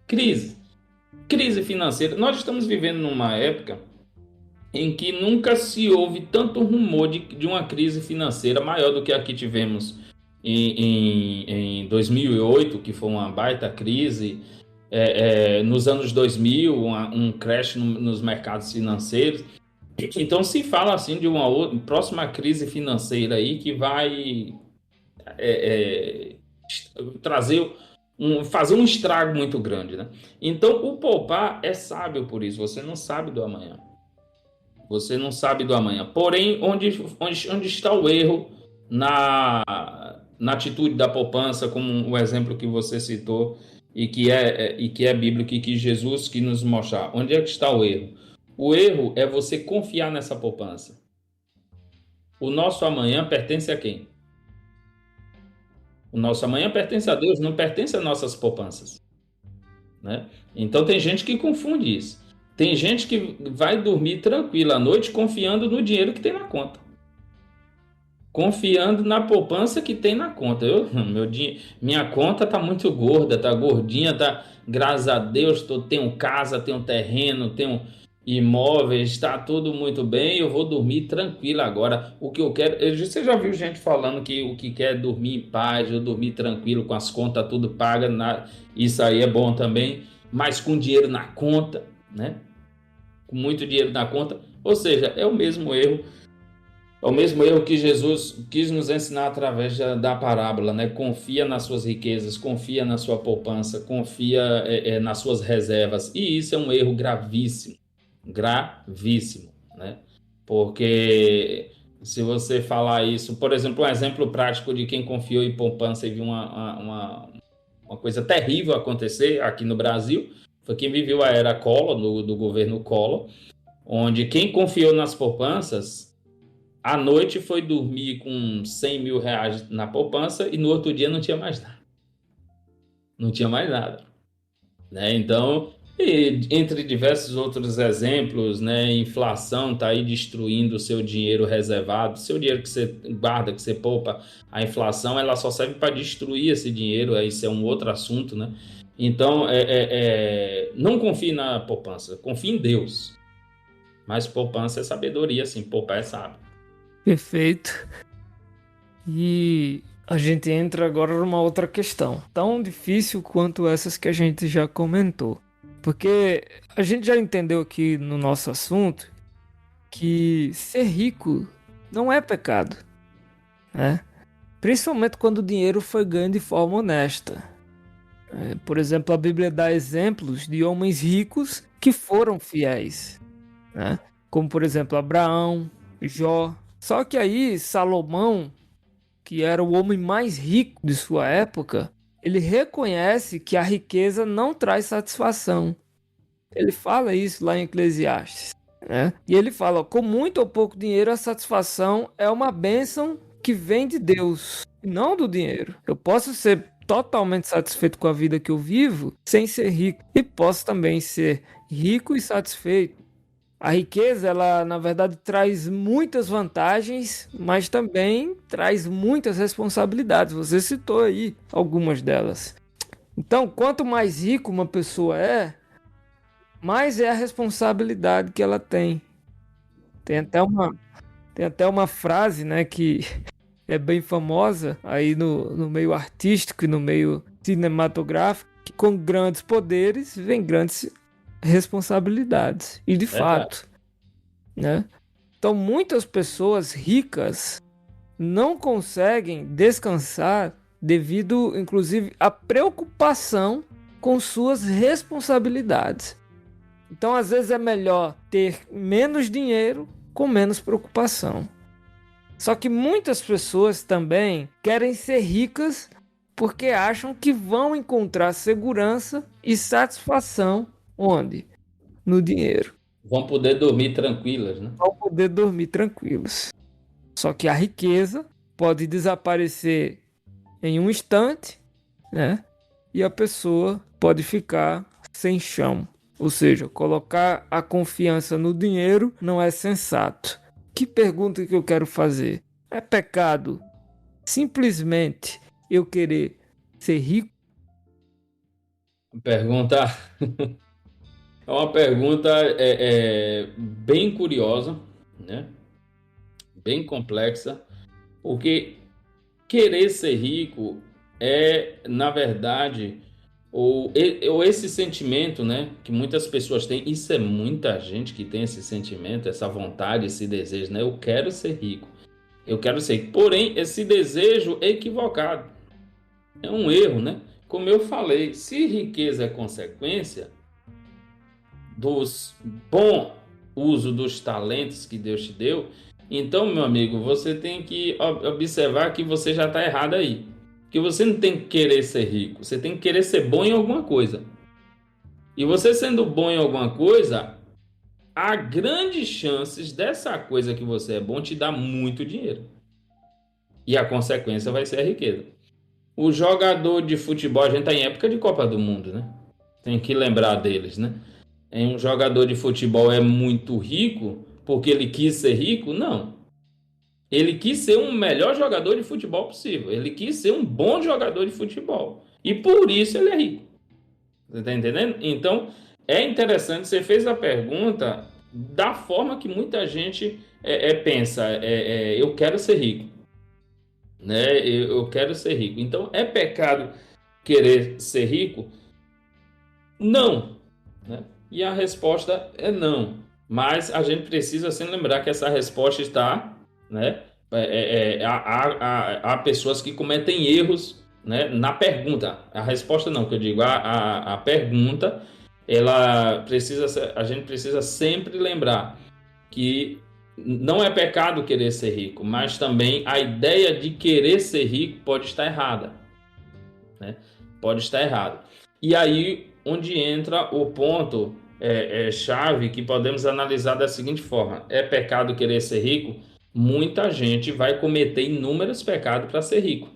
Crise financeira. Nós estamos vivendo numa época em que nunca se houve tanto rumor de uma crise financeira maior do que a que tivemos em 2008, que foi uma baita crise. Nos anos 2000, um crash nos mercados financeiros. Então se fala assim de uma próxima crise financeira aí que vai fazer um estrago muito grande, né? Então o poupar é sábio por isso. Você não sabe do amanhã. Você não sabe do amanhã. Porém, onde está o erro na atitude da poupança, como o exemplo que você citou e que é bíblico e que Jesus quis nos mostrar? Onde é que está o erro? O erro é você confiar nessa poupança. O nosso amanhã pertence a quem? O nosso amanhã pertence a Deus, não pertence a nossas poupanças, né? Então tem gente que confunde isso. Tem gente que vai dormir tranquila à noite confiando no dinheiro que tem na conta. Confiando na poupança que tem na conta. Minha conta tá muito gorda, tá gordinha, tá, graças a Deus, tenho casa, tenho terreno, tenho imóveis, está tudo muito bem, eu vou dormir tranquilo agora. O que eu quero, você já viu gente falando que o que quer é dormir em paz, eu dormir tranquilo com as contas tudo paga, isso aí é bom também, mas com dinheiro na conta, né? Com muito dinheiro na conta, ou seja, é o mesmo erro que Jesus quis nos ensinar através da parábola, né? Confia nas suas riquezas, confia na sua poupança, confia nas suas reservas, e isso é um erro gravíssimo, né? Porque se você falar isso, por exemplo, um exemplo prático de quem confiou em poupança e viu uma coisa terrível acontecer aqui no Brasil, foi quem viveu a era Collor, do governo Collor, onde quem confiou nas poupanças, à noite foi dormir com 100 mil reais na poupança e no outro dia não tinha mais nada. Não tinha mais nada, né? Então, E entre diversos outros exemplos, né, inflação está aí destruindo o seu dinheiro reservado, seu dinheiro que você guarda, que você poupa, a inflação ela só serve para destruir esse dinheiro, aí isso é um outro assunto, né? Então, não confie na poupança, confie em Deus. Mas poupança é sabedoria, sim, poupar é sábio. Perfeito. E a gente entra agora numa outra questão, tão difícil quanto essas que a gente já comentou. Porque a gente já entendeu aqui no nosso assunto que ser rico não é pecado, né? Principalmente quando o dinheiro foi ganho de forma honesta. Por exemplo, a Bíblia dá exemplos de homens ricos que foram fiéis, né? Como, por exemplo, Abraão, Jó. Só que aí, Salomão, que era o homem mais rico de sua época, ele reconhece que a riqueza não traz satisfação. Ele fala isso lá em Eclesiastes, né? E ele fala, ó, com muito ou pouco dinheiro, a satisfação é uma bênção que vem de Deus, e não do dinheiro. Eu posso ser totalmente satisfeito com a vida que eu vivo sem ser rico, e posso também ser rico e satisfeito. A riqueza, ela na verdade traz muitas vantagens, mas também traz muitas responsabilidades. Você citou aí algumas delas. Então, quanto mais rico uma pessoa é, mais é a responsabilidade que ela tem. Tem até uma, tem até uma frase, né, que é bem famosa aí no meio artístico e no meio cinematográfico, que com grandes poderes vem grandes responsabilidades. E de Verdade. fato, né? Então, muitas pessoas ricas não conseguem descansar devido, inclusive, à preocupação com suas responsabilidades. Então, às vezes é melhor ter menos dinheiro com menos preocupação. Só que muitas pessoas também querem ser ricas porque acham que vão encontrar segurança e satisfação onde? No dinheiro. Vão poder dormir tranquilas, né? Vão poder dormir tranquilos. Só que a riqueza pode desaparecer em um instante, né? E a pessoa pode ficar sem chão. Ou seja, colocar a confiança no dinheiro não é sensato. Que pergunta que eu quero fazer? É pecado simplesmente eu querer ser rico? Pergunta é uma pergunta bem curiosa, né? Bem complexa, porque querer ser rico é, na verdade, ou esse sentimento, né, que muitas pessoas têm, isso é muita gente que tem esse sentimento, essa vontade, esse desejo, né? Eu quero ser rico, eu quero ser rico. Porém, esse desejo é equivocado, é um erro, né? Como eu falei, se riqueza é consequência dos bom uso dos talentos que Deus te deu, então, meu amigo, você tem que observar que você já está errado aí. Que você não tem que querer ser rico, você tem que querer ser bom em alguma coisa. E você sendo bom em alguma coisa, há grandes chances dessa coisa que você é bom te dar muito dinheiro. E a consequência vai ser a riqueza. O jogador de futebol, a gente está em época de Copa do Mundo, né? Tem que lembrar deles, né? Um jogador de futebol é muito rico porque ele quis ser rico? Não. Ele quis ser um melhor jogador de futebol possível. Ele quis ser um bom jogador de futebol. E por isso ele é rico. Você está entendendo? Então, é interessante. Você fez a pergunta da forma que muita gente pensa. Eu quero ser rico. Né? Eu quero ser rico. Então, é pecado querer ser rico? Não. Né? E a resposta é não. Mas a gente precisa sempre lembrar que essa resposta está, né? Há pessoas que cometem erros, né, na pergunta. A resposta não, que eu digo, a pergunta, ela precisa, a gente precisa sempre lembrar que não é pecado querer ser rico, mas também a ideia de querer ser rico pode estar errada, né? Pode estar errado. E aí onde entra o ponto chave que podemos analisar da seguinte forma: é pecado querer ser rico? Muita gente vai cometer inúmeros pecados para ser rico.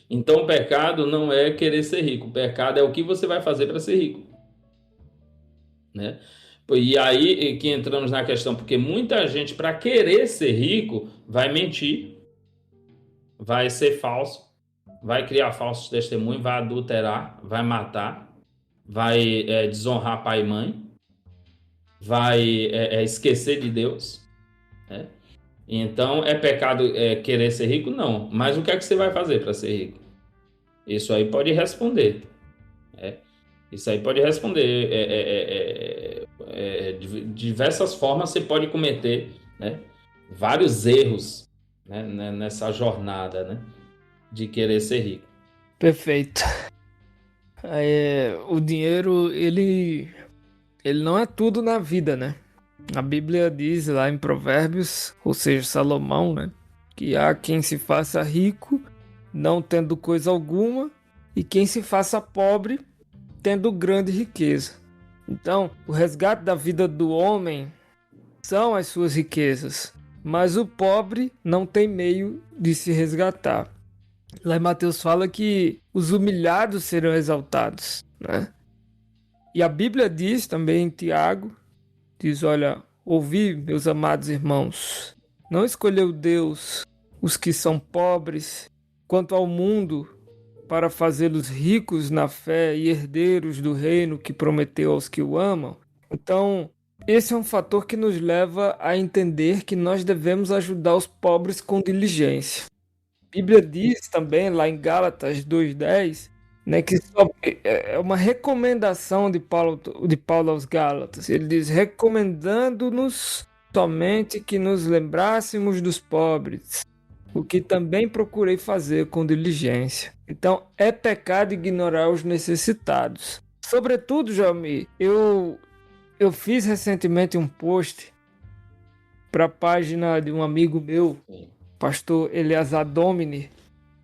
Então, o pecado não é querer ser rico. O pecado é o que você vai fazer para ser rico, né? E aí que entramos na questão, porque muita gente, para querer ser rico, vai mentir, vai ser falso, vai criar falsos testemunhos, vai adulterar, vai matar, vai desonrar pai e mãe, vai esquecer de Deus, né? Então, é pecado querer ser rico? Não. Mas o que é que você vai fazer para ser rico? Isso aí pode responder. né? Isso aí pode responder. De diversas formas você pode cometer, né, vários erros, né, nessa jornada, né, de querer ser rico. Perfeito. O dinheiro, ele não é tudo na vida, né? A Bíblia diz lá em Provérbios, ou seja, Salomão, né? Que há quem se faça rico, não tendo coisa alguma, e quem se faça pobre, tendo grande riqueza. Então, o resgate da vida do homem são as suas riquezas, mas o pobre não tem meio de se resgatar. Lá em Mateus fala que os humilhados serão exaltados, né? E a Bíblia diz também em Tiago, diz, olha, ouvi, meus amados irmãos, não escolheu Deus os que são pobres quanto ao mundo para fazê-los ricos na fé e herdeiros do reino que prometeu aos que o amam. Então, esse é um fator que nos leva a entender que nós devemos ajudar os pobres com diligência. A Bíblia diz também, lá em Gálatas 2:10, né, que é uma recomendação de Paulo aos Gálatas. Ele diz, recomendando-nos somente que nos lembrássemos dos pobres, o que também procurei fazer com diligência. Então, é pecado ignorar os necessitados. Sobretudo, Jair, eu fiz recentemente um post para a página de um amigo meu, pastor Eleazar Domini,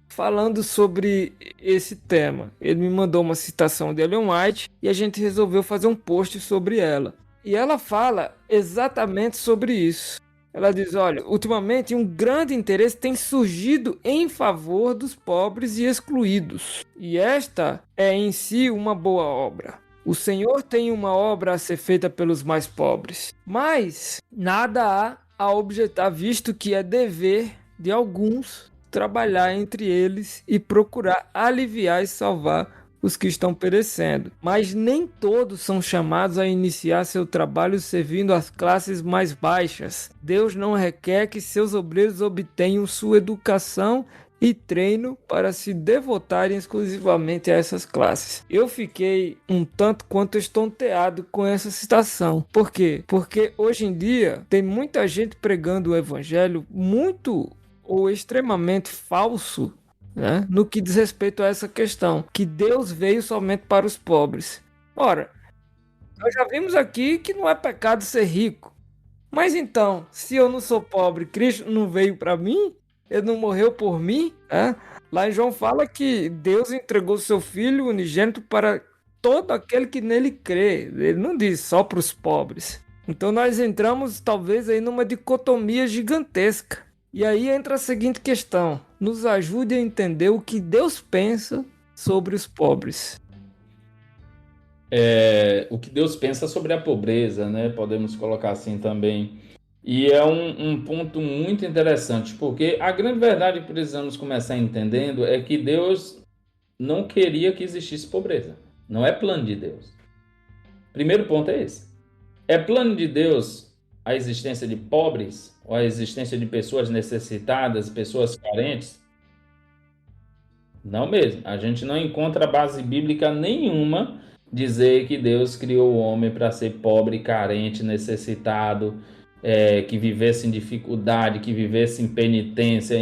falando sobre esse tema. Ele me mandou uma citação de Ellen White e a gente resolveu fazer um post sobre ela. E ela fala exatamente sobre isso. Ela diz, olha, ultimamente um grande interesse tem surgido em favor dos pobres e excluídos. E esta é em si uma boa obra. O Senhor tem uma obra a ser feita pelos mais pobres. Mas nada há a objetar, visto que é dever de alguns trabalhar entre eles e procurar aliviar e salvar os que estão perecendo. Mas nem todos são chamados a iniciar seu trabalho servindo as classes mais baixas. Deus não requer que seus obreiros obtenham sua educação e treino para se devotarem exclusivamente a essas classes. Eu fiquei um tanto quanto estonteado com essa citação. Por quê? Porque hoje em dia tem muita gente pregando o evangelho muito ou extremamente falso, né, no que diz respeito a essa questão, que Deus veio somente para os pobres. Ora, nós já vimos aqui que não é pecado ser rico. Mas então, se eu não sou pobre, Cristo não veio para mim? Ele não morreu por mim? Lá em João fala que Deus entregou seu Filho unigênito para todo aquele que nele crê. Ele não diz só para os pobres. Então nós entramos talvez aí numa dicotomia gigantesca. E aí entra a seguinte questão: nos ajude a entender o que Deus pensa sobre os pobres. O que Deus pensa sobre a pobreza, né? Podemos colocar assim também. E é um ponto muito interessante, porque a grande verdade que precisamos começar entendendo é que Deus não queria que existisse pobreza. Não é plano de Deus. Primeiro ponto é esse. É plano de Deus a existência de pobres, ou a existência de pessoas necessitadas, pessoas carentes? Não mesmo. A gente não encontra base bíblica nenhuma dizer que Deus criou o homem para ser pobre, carente, necessitado, que vivesse em dificuldade, que vivesse em penitência,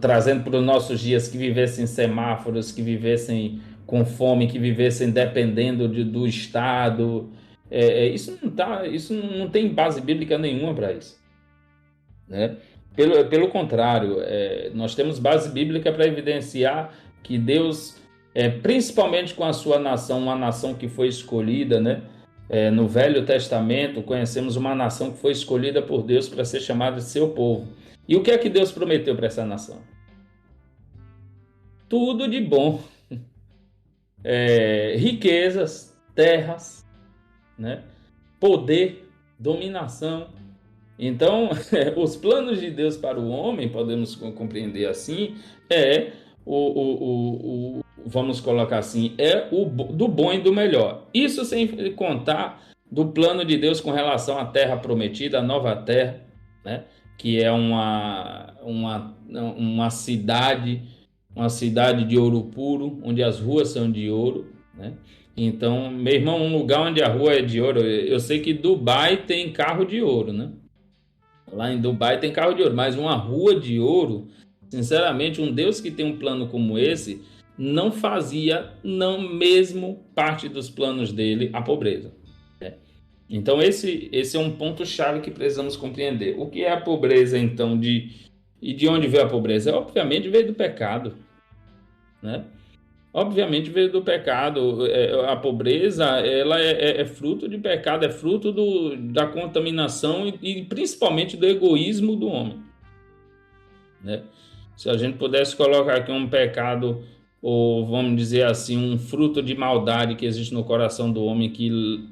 trazendo para os nossos dias, que vivessem em semáforos, que vivessem com fome, que vivessem dependendo do Estado. Isso não tem base bíblica nenhuma para isso, né? Pelo contrário, nós temos base bíblica para evidenciar que Deus, principalmente com a sua nação, uma nação que foi escolhida, né? No Velho Testamento, conhecemos uma nação que foi escolhida por Deus para ser chamada de seu povo. E o que é que Deus prometeu para essa nação? tudo de bom. Riquezas, terras, né? Poder, dominação. Então, os planos de Deus para o homem, podemos compreender assim, vamos colocar assim, do bom e do melhor. Isso sem contar do plano de Deus com relação à terra prometida, a nova terra, né? Que é uma cidade de ouro puro, onde as ruas são de ouro, né? Então, meu irmão, um lugar onde a rua é de ouro, eu sei que Dubai tem carro de ouro, né? Lá em Dubai tem carro de ouro, mas uma rua de ouro, sinceramente, um Deus que tem um plano como esse, não fazia, não mesmo parte dos planos dele, a pobreza. Né? Então esse é um ponto-chave que precisamos compreender. O que é a pobreza, então, e de onde veio a pobreza? Obviamente veio do pecado, né? Obviamente veio do pecado. A pobreza, ela é fruto de pecado, é fruto da contaminação e principalmente do egoísmo do homem, né? Se a gente pudesse colocar aqui um pecado, ou vamos dizer assim, um fruto de maldade que existe no coração do homem que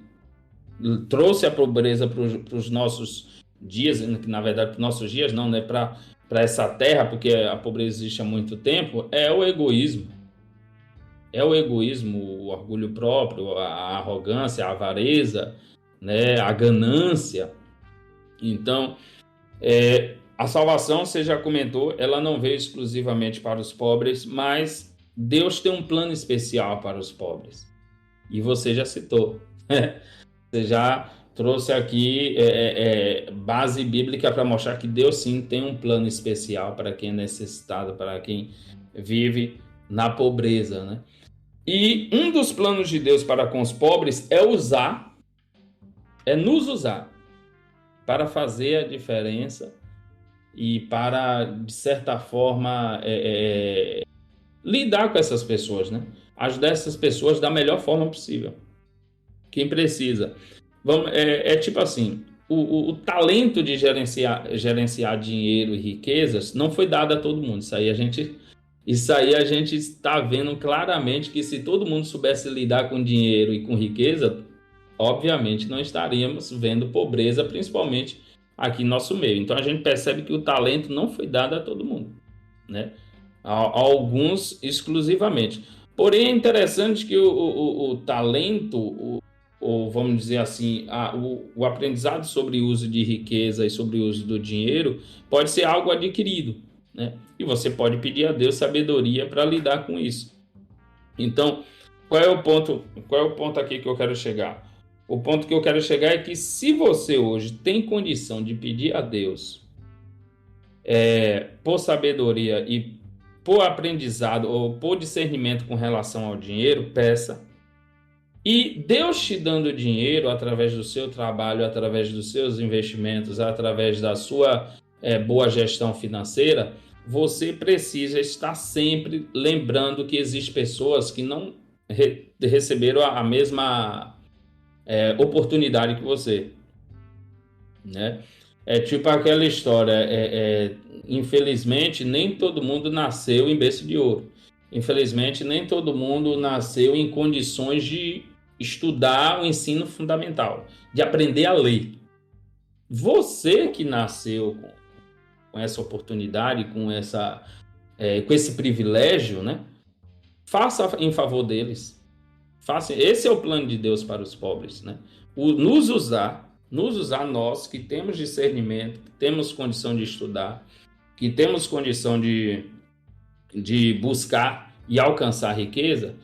trouxe a pobreza para os nossos dias, na verdade para os nossos dias não, né? Para essa terra, porque a pobreza existe há muito tempo, é o egoísmo. É o egoísmo, o orgulho próprio, a arrogância, a avareza, né? A ganância. Então, a salvação, você já comentou, ela não veio exclusivamente para os pobres, mas Deus tem um plano especial para os pobres. E você já citou. Você já trouxe aqui base bíblica para mostrar que Deus sim tem um plano especial para quem é necessitado, para quem vive na pobreza, né? E um dos planos de Deus para com os pobres é nos usar para fazer a diferença e para, de certa forma, lidar com essas pessoas, né? Ajudar essas pessoas da melhor forma possível. Quem precisa. Tipo assim, o talento de gerenciar dinheiro e riquezas não foi dado a todo mundo. Isso aí a gente está vendo claramente que se todo mundo soubesse lidar com dinheiro e com riqueza, obviamente não estaríamos vendo pobreza, principalmente aqui no nosso meio. Então a gente percebe que o talento não foi dado a todo mundo, né? A alguns exclusivamente. Porém, é interessante que o talento, ou vamos dizer assim, o aprendizado sobre o uso de riqueza e sobre o uso do dinheiro pode ser algo adquirido, né? E você pode pedir a Deus sabedoria para lidar com isso. Então, qual é o ponto aqui que eu quero chegar? O ponto que eu quero chegar é que se você hoje tem condição de pedir a Deus por sabedoria e por aprendizado ou por discernimento com relação ao dinheiro, peça. E Deus te dando dinheiro através do seu trabalho, através dos seus investimentos, através da sua boa gestão financeira, você precisa estar sempre lembrando que existem pessoas que não receberam a mesma oportunidade que você, né? É tipo aquela história, infelizmente nem todo mundo nasceu em berço de ouro. Infelizmente nem todo mundo nasceu em condições de estudar o ensino fundamental, de aprender a ler. Você que nasceu com essa oportunidade, com esse privilégio, né? Faça em favor deles. Esse é o plano de Deus para os pobres, né? Nos usar nós que temos discernimento, que temos condição de estudar, que temos condição de buscar e alcançar riqueza.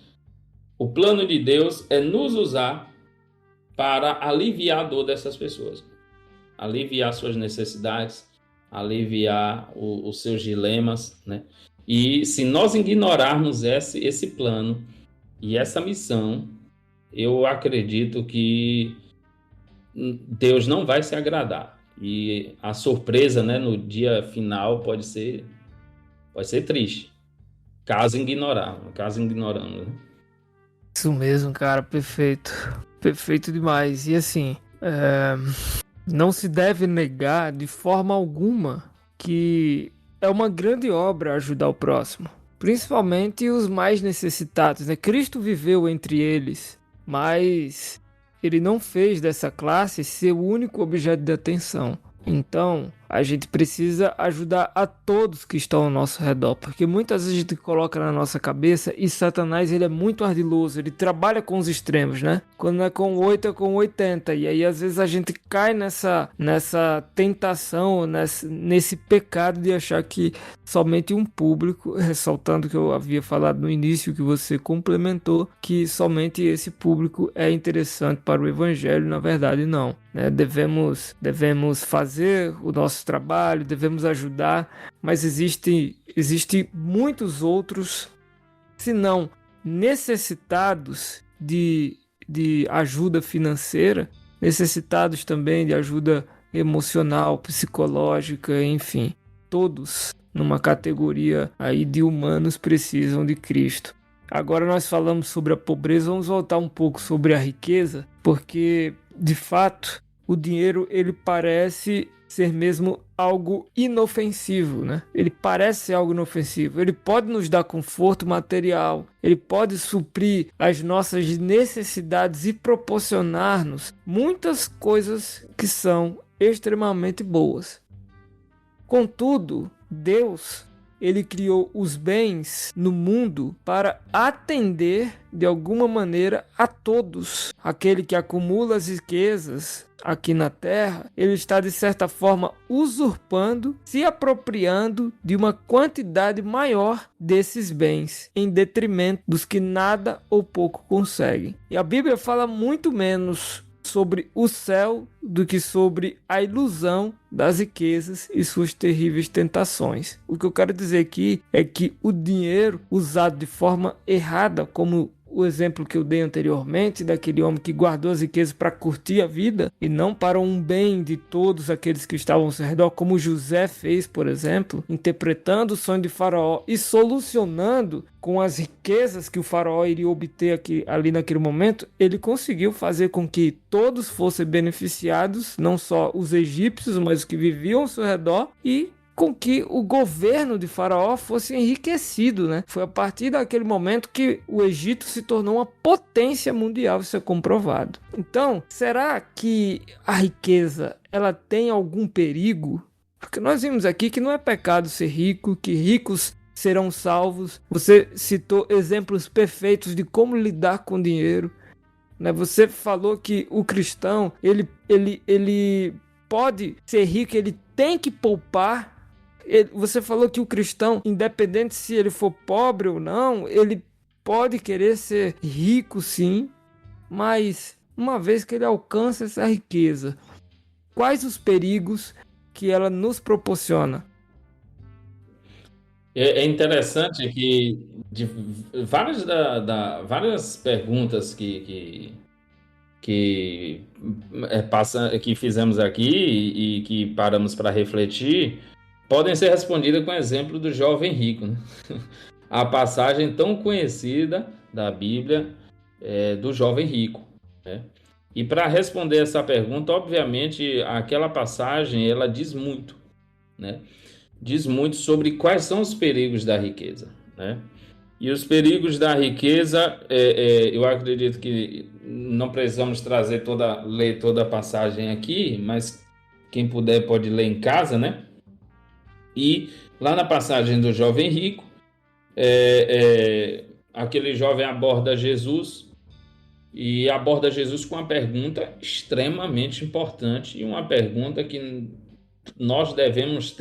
O plano de Deus é nos usar para aliviar a dor dessas pessoas, aliviar suas necessidades, aliviar os seus dilemas, né? E se nós ignorarmos esse plano e essa missão, eu acredito que Deus não vai se agradar. E a surpresa, né, no dia final pode ser triste, caso ignoramos, né? Isso mesmo, cara, perfeito. Perfeito demais. E assim, não se deve negar de forma alguma que é uma grande obra ajudar o próximo. principalmente os mais necessitados, né? Cristo viveu entre eles, mas ele não fez dessa classe seu único objeto de atenção. Então, a gente precisa ajudar a todos que estão ao nosso redor, porque muitas vezes a gente coloca na nossa cabeça, e Satanás, ele é muito ardiloso, ele trabalha com os extremos, né? Quando não é com 8 é com 80, e aí às vezes a gente cai nessa tentação, nesse pecado de achar que somente um público, ressaltando que eu havia falado no início, que você complementou, que somente esse público é interessante para o evangelho. Na verdade não, né? Devemos fazer o nosso trabalho, devemos ajudar, mas existe muitos outros, se não necessitados de ajuda financeira, necessitados também de ajuda emocional, psicológica, enfim, todos numa categoria aí de humanos precisam de Cristo. Agora nós falamos sobre a pobreza, vamos voltar um pouco sobre a riqueza, porque de fato o dinheiro, ele parece ser mesmo algo inofensivo, né? Ele parece ser algo inofensivo. Ele pode nos dar conforto material, ele pode suprir as nossas necessidades e proporcionar-nos muitas coisas que são extremamente boas. Contudo, Deus, ele criou os bens no mundo para atender de alguma maneira a todos. Aquele que acumula as riquezas aqui na terra, ele está de certa forma usurpando, se apropriando de uma quantidade maior desses bens, em detrimento dos que nada ou pouco conseguem. E a Bíblia fala muito menos sobre o céu do que sobre a ilusão das riquezas e suas terríveis tentações. O que eu quero dizer aqui é que o dinheiro usado de forma errada, como o exemplo que eu dei anteriormente, daquele homem que guardou as riquezas para curtir a vida e não para um bem de todos aqueles que estavam ao seu redor, como José fez, por exemplo, interpretando o sonho de Faraó e solucionando com as riquezas que o Faraó iria obter ali naquele momento, ele conseguiu fazer com que todos fossem beneficiados, não só os egípcios, mas os que viviam ao seu redor, e com que o governo de Faraó fosse enriquecido, né? Foi a partir daquele momento que o Egito se tornou uma potência mundial, isso é comprovado. Então, será que a riqueza, ela tem algum perigo? Porque nós vimos aqui que não é pecado ser rico, que ricos serão salvos. Você citou exemplos perfeitos de como lidar com dinheiro, né? Você falou que o cristão, ele pode ser rico, ele tem que poupar. Você falou que o cristão, independente se ele for pobre ou não, ele pode querer ser rico, sim, mas uma vez que ele alcança essa riqueza, quais os perigos que ela nos proporciona? É interessante que de várias perguntas que fizemos aqui e que paramos para refletir podem ser respondidas com o exemplo do jovem rico, né? A passagem tão conhecida da Bíblia do jovem rico, né? E para responder essa pergunta, obviamente, aquela passagem ela diz muito, né? Diz muito sobre quais são os perigos da riqueza, né? E os perigos da riqueza, eu acredito que não precisamos ler toda a passagem aqui, mas quem puder pode ler em casa, né? E lá na passagem do jovem rico, aquele jovem aborda Jesus e aborda Jesus com uma pergunta extremamente importante e uma pergunta que nós devemos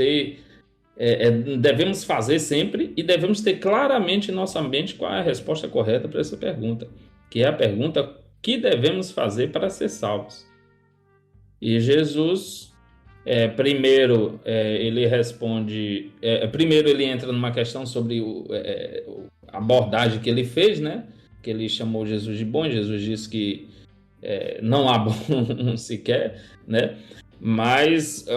devemos fazer sempre e devemos ter claramente em nossa mente qual é a resposta correta para essa pergunta, que é a pergunta: que devemos fazer para ser salvos? E Jesus primeiro ele responde, primeiro ele entra numa questão sobre a abordagem que ele fez, né? Que ele chamou Jesus de bom. Jesus disse que não há bom sequer, né? Mas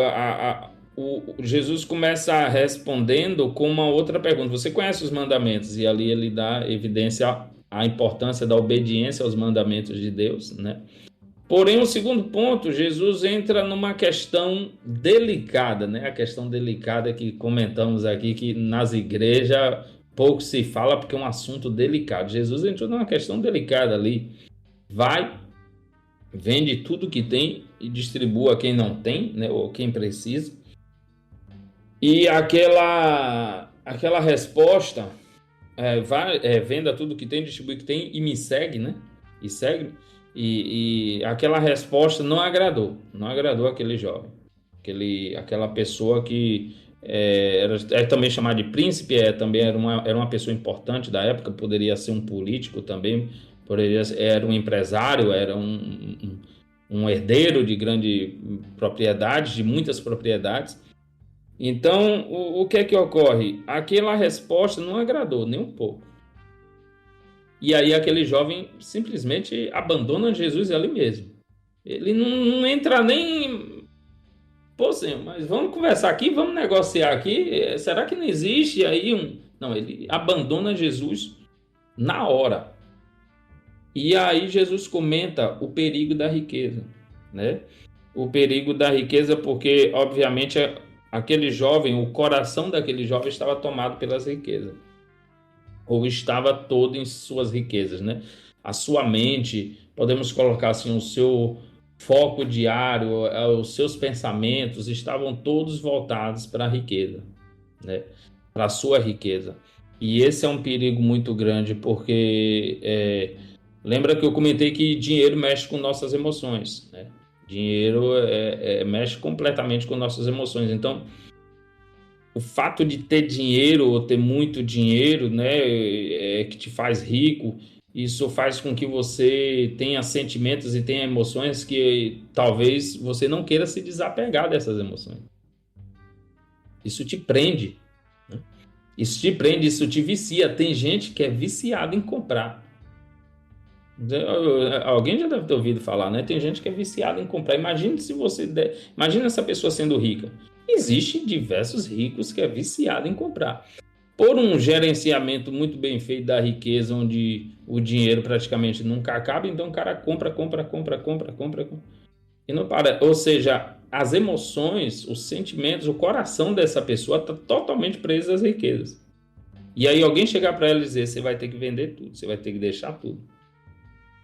Jesus começa respondendo com uma outra pergunta: você conhece os mandamentos? E ali ele dá evidência à importância da obediência aos mandamentos de Deus, né? Porém, o segundo ponto, Jesus entra numa questão delicada, né? A questão delicada que comentamos aqui, que nas igrejas pouco se fala porque é um assunto delicado. Jesus entrou numa questão delicada ali. Vai, vende tudo que tem e distribua a quem não tem, né, ou quem precisa. E aquela resposta, venda tudo que tem, distribui o que tem e me segue, né? E segue. E aquela resposta não agradou aquele jovem, aquela pessoa que era também chamada de príncipe, também era uma pessoa importante da época, poderia ser um político também, era um empresário, era um herdeiro de grande propriedade, de muitas propriedades. Então, o que é que ocorre? Aquela resposta não agradou nem um pouco. E aí aquele jovem simplesmente abandona Jesus ali mesmo. Ele não entra nem... Pô, senhor, mas vamos conversar aqui, vamos negociar aqui. Será que não existe aí Não, ele abandona Jesus na hora. E aí Jesus comenta o perigo da riqueza, né? O perigo da riqueza porque, obviamente, aquele jovem, o coração daquele jovem estava tomado pelas riquezas. Ou estava todo em suas riquezas, né? A sua mente, podemos colocar assim, o seu foco diário, os seus pensamentos estavam todos voltados para a riqueza, né? Para a sua riqueza. E esse é um perigo muito grande, porque lembra que eu comentei que dinheiro mexe com nossas emoções, né? Dinheiro mexe completamente com nossas emoções. Então, o fato de ter dinheiro ou ter muito dinheiro, né, que te faz rico, isso faz com que você tenha sentimentos e tenha emoções que talvez você não queira se desapegar dessas emoções. Isso te prende, né? Isso te prende, isso te vicia. Tem gente que é viciada em comprar. Alguém já deve ter ouvido falar, né? Tem gente que é viciada em comprar. Imagina essa pessoa sendo rica. Existem diversos ricos que é viciado em comprar. Por um gerenciamento muito bem feito da riqueza, onde o dinheiro praticamente nunca acaba, então o cara compra. E não para. Ou seja, as emoções, os sentimentos, o coração dessa pessoa está totalmente preso às riquezas. E aí alguém chegar para ela e dizer, você vai ter que vender tudo, você vai ter que deixar tudo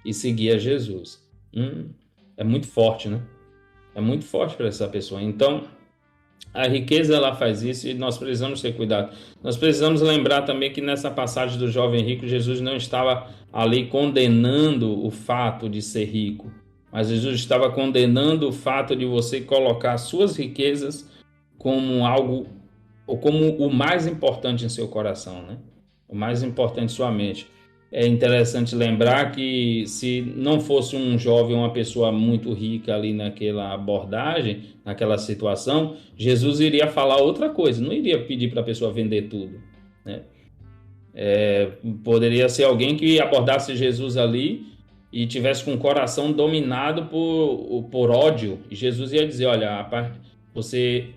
e seguir a Jesus. É muito forte, né? É muito forte para essa pessoa. Então, a riqueza, ela faz isso e nós precisamos ter cuidado. Nós precisamos lembrar também que nessa passagem do jovem rico, Jesus não estava ali condenando o fato de ser rico, mas Jesus estava condenando o fato de você colocar suas riquezas como algo, ou como o mais importante em seu coração, né? O mais importante em sua mente. É interessante lembrar que se não fosse um jovem, uma pessoa muito rica ali naquela abordagem, naquela situação, Jesus iria falar outra coisa, não iria pedir para a pessoa vender tudo, né? Poderia ser alguém que abordasse Jesus ali e tivesse com o coração dominado por ódio. E Jesus ia dizer, olha, você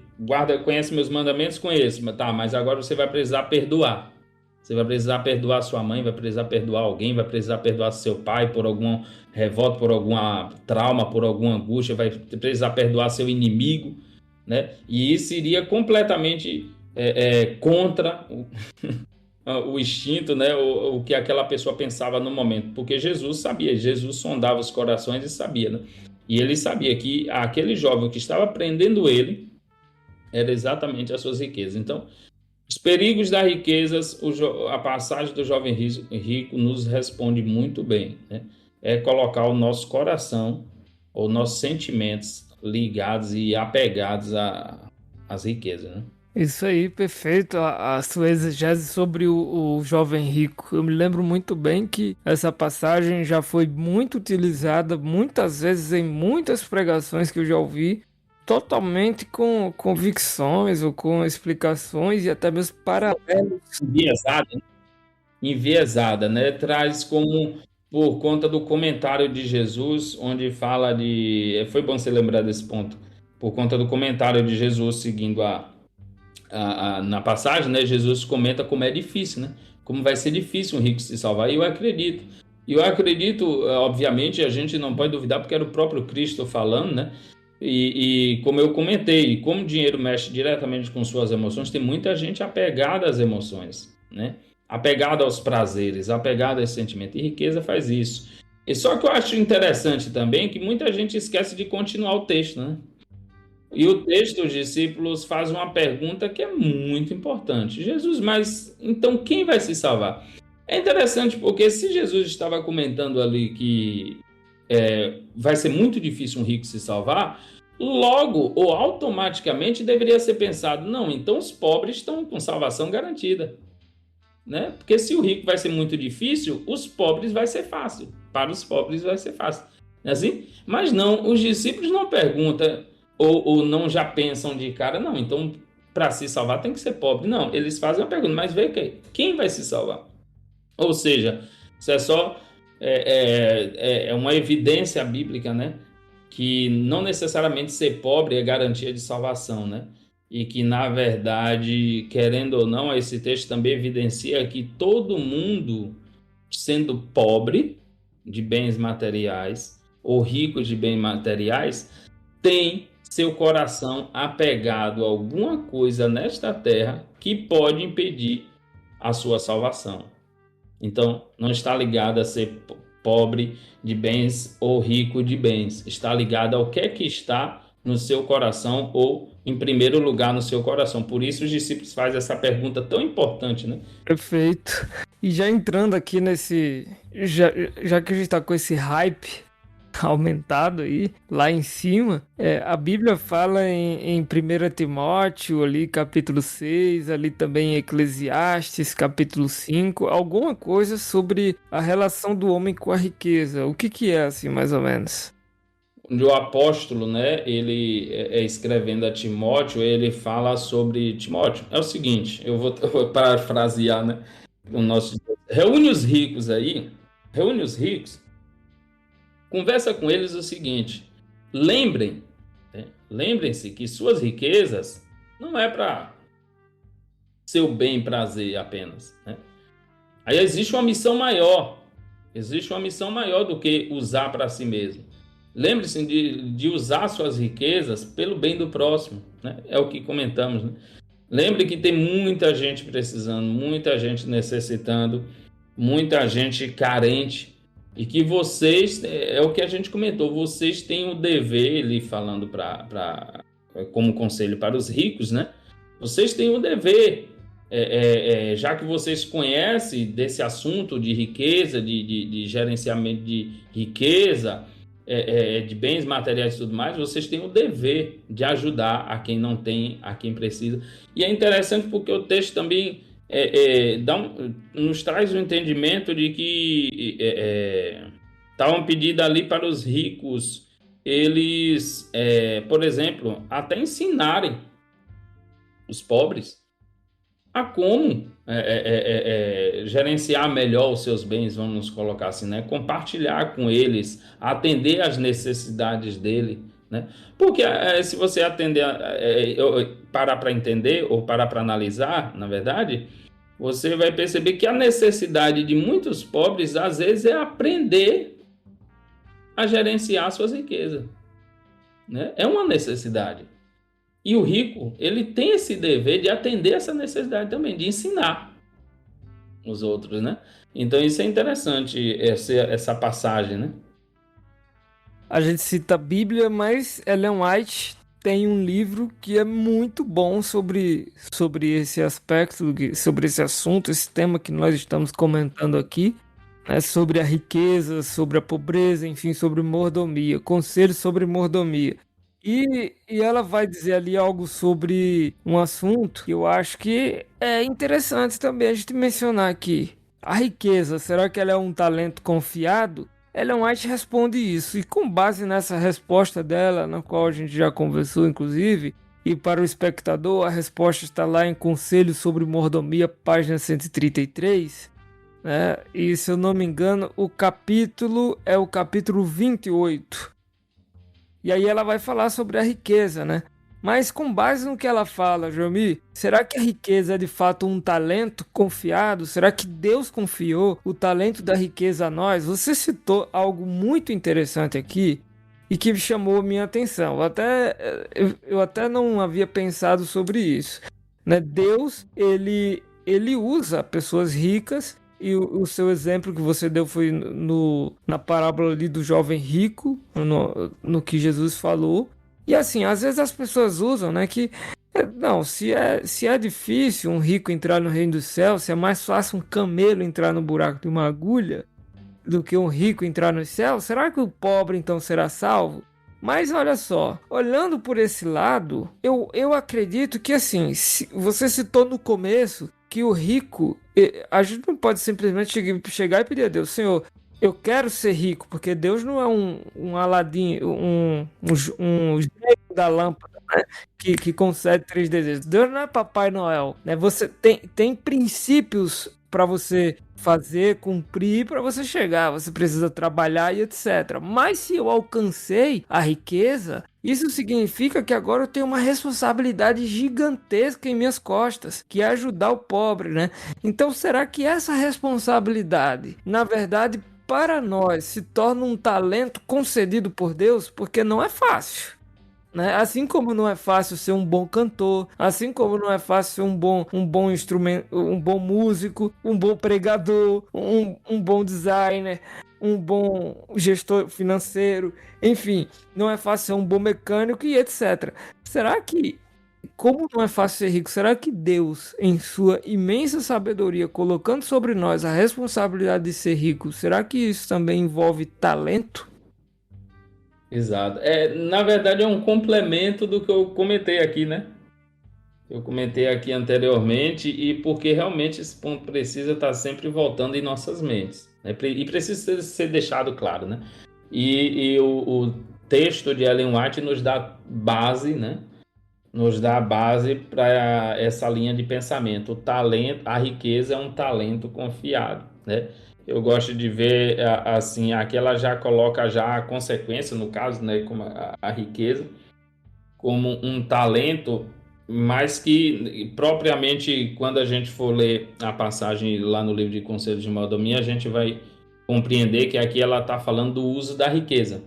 conhece meus mandamentos? Conheço, mas agora você vai precisar perdoar. Você vai precisar perdoar sua mãe, vai precisar perdoar alguém, vai precisar perdoar seu pai por alguma revolta, por alguma trauma, por alguma angústia, vai precisar perdoar seu inimigo, né? E isso iria completamente contra o instinto, né? O que aquela pessoa pensava no momento, porque Jesus sabia, Jesus sondava os corações e sabia, né? E ele sabia que aquele jovem que estava prendendo ele era exatamente as suas riquezas. Então, os perigos da riqueza, a passagem do jovem rico nos responde muito bem, né? É colocar o nosso coração, ou nossos sentimentos ligados e apegados às riquezas, né? Isso aí, perfeito. A sua exegese sobre o jovem rico. Eu me lembro muito bem que essa passagem já foi muito utilizada muitas vezes em muitas pregações que eu já ouvi, totalmente com convicções ou com explicações e até mesmo paralelos. Enviesada, né? Traz como por conta do comentário de Jesus, onde fala de... Foi bom você lembrar desse ponto. Por conta do comentário de Jesus seguindo na passagem, né? Jesus comenta como é difícil, né? Como vai ser difícil um rico se salvar. E eu acredito, obviamente, a gente não pode duvidar, porque era o próprio Cristo falando, né? E como eu comentei, como o dinheiro mexe diretamente com suas emoções, tem muita gente apegada às emoções, né? apegado aos prazeres, apegado a esse sentimento. E riqueza faz isso. E só que eu acho interessante também que muita gente esquece de continuar o texto, né? E o texto, os discípulos fazem uma pergunta que é muito importante. Jesus, mas então quem vai se salvar? É interessante porque se Jesus estava comentando ali que vai ser muito difícil um rico se salvar, logo ou automaticamente deveria ser pensado, não, então os pobres estão com salvação garantida, né? Porque se o rico vai ser muito difícil, os pobres vai ser fácil. Para os pobres vai ser fácil. Não é assim? Mas não, os discípulos não perguntam ou não já pensam de cara, não, então para se salvar tem que ser pobre. Não, eles fazem a pergunta, mas vê quem vai se salvar? Ou seja, isso é só uma evidência bíblica, né? Que não necessariamente ser pobre é garantia de salvação, né? E que, na verdade, querendo ou não, esse texto também evidencia que todo mundo, sendo pobre de bens materiais ou rico de bens materiais, tem seu coração apegado a alguma coisa nesta terra que pode impedir a sua salvação. Então, não está ligado a ser pobre de bens ou rico de bens. Está ligado ao que é que está no seu coração ou, em primeiro lugar, no seu coração. Por isso, os discípulos fazem essa pergunta tão importante, né? Perfeito. E já entrando aqui nesse... Já que a gente está com esse hype aumentado aí, lá em cima, a Bíblia fala em 1 Timóteo, ali capítulo 6, ali também em Eclesiastes, capítulo 5, alguma coisa sobre a relação do homem com a riqueza. O que é assim, mais ou menos? Onde o apóstolo, né, ele escrevendo a Timóteo, ele fala sobre Timóteo. É o seguinte, eu vou parafrasear, né, o nosso... Reúne os ricos aí, reúne os ricos, conversa com eles o seguinte, lembrem-se que suas riquezas não é para seu bem e prazer apenas, né? Aí existe uma missão maior do que usar para si mesmo. Lembre-se de usar suas riquezas pelo bem do próximo, né? É o que comentamos, né? Lembre que tem muita gente precisando, muita gente necessitando, muita gente carente, e que vocês, é o que a gente comentou, vocês têm o dever, ele falando como conselho para os ricos, né? Vocês têm o dever, já que vocês conhecem desse assunto de riqueza, de gerenciamento de riqueza, de bens materiais e tudo mais, vocês têm o dever de ajudar a quem não tem, a quem precisa. E é interessante porque o texto também nos traz o entendimento de que estavam pedindo ali para os ricos, eles, por exemplo, até ensinarem os pobres a como gerenciar melhor os seus bens, vamos colocar assim, né? Compartilhar com eles, atender às necessidades dele, né? Porque se você atender, parar para entender ou parar para analisar, na verdade, você vai perceber que a necessidade de muitos pobres, às vezes, é aprender a gerenciar suas riquezas, né? É uma necessidade. E o rico, ele tem esse dever de atender essa necessidade também, de ensinar os outros, né? Então isso é interessante, essa passagem, né? A gente cita a Bíblia, mas Ellen White tem um livro que é muito bom sobre esse aspecto, sobre esse assunto, esse tema que nós estamos comentando aqui, né? Sobre a riqueza, sobre a pobreza, enfim, sobre mordomia, conselhos sobre mordomia. E ela vai dizer ali algo sobre um assunto que eu acho que é interessante também a gente mencionar aqui. A riqueza, será que ela é um talento confiado? Ellen White responde isso, e com base nessa resposta dela, na qual a gente já conversou inclusive, e para o espectador a resposta está lá em Conselhos sobre Mordomia, página 133, né? E se eu não me engano, o capítulo é o capítulo 28. E aí ela vai falar sobre a riqueza, né? Mas com base no que ela fala, Jomi, será que a riqueza é de fato um talento confiado? Será que Deus confiou o talento da riqueza a nós? Você citou algo muito interessante aqui e que chamou minha atenção. Eu até não havia pensado sobre isso, né? Deus, ele ele usa pessoas ricas, e o seu exemplo que você deu foi na parábola ali do jovem rico, no que Jesus falou. E assim, às vezes as pessoas usam, né, que não, se é difícil um rico entrar no reino do céu, se é mais fácil um camelo entrar no buraco de uma agulha do que um rico entrar no céu, será que o pobre então será salvo? Mas olha só, olhando por esse lado, eu acredito que assim, você citou no começo que o rico, a gente não pode simplesmente chegar e pedir a Deus, Senhor, eu quero ser rico, porque Deus não é um Aladim, um gênio da lâmpada, né, que concede 3 desejos. Deus não é Papai Noel, né? Você tem princípios para você fazer, cumprir, para você chegar. Você precisa trabalhar e etc. Mas se eu alcancei a riqueza, isso significa que agora eu tenho uma responsabilidade gigantesca em minhas costas, que é ajudar o pobre, né? Então, será que essa responsabilidade, na verdade, para nós, se torna um talento concedido por Deus? Porque não é fácil, né? Assim como não é fácil ser um bom cantor, assim como não é fácil ser um bom instrumento, um bom músico, um bom pregador, um bom designer, um bom gestor financeiro, enfim, não é fácil ser um bom mecânico e etc. Será que, como não é fácil ser rico, será que Deus, em sua imensa sabedoria, colocando sobre nós a responsabilidade de ser rico, será que isso também envolve talento? Exato. Na verdade, é um complemento do que eu comentei aqui, né? Eu comentei aqui anteriormente, e porque realmente esse ponto precisa estar sempre voltando em nossas mentes, né? E precisa ser deixado claro, né? E o texto de Ellen White nos dá base, né? Nos dá a base para essa linha de pensamento. O talento, a riqueza é um talento confiado, né? Eu gosto de ver assim, aqui ela já coloca já a consequência, no caso, né, como a riqueza, como um talento, mas que propriamente quando a gente for ler a passagem lá no livro de Conselhos de Mordomia, a gente vai compreender que aqui ela está falando do uso da riqueza,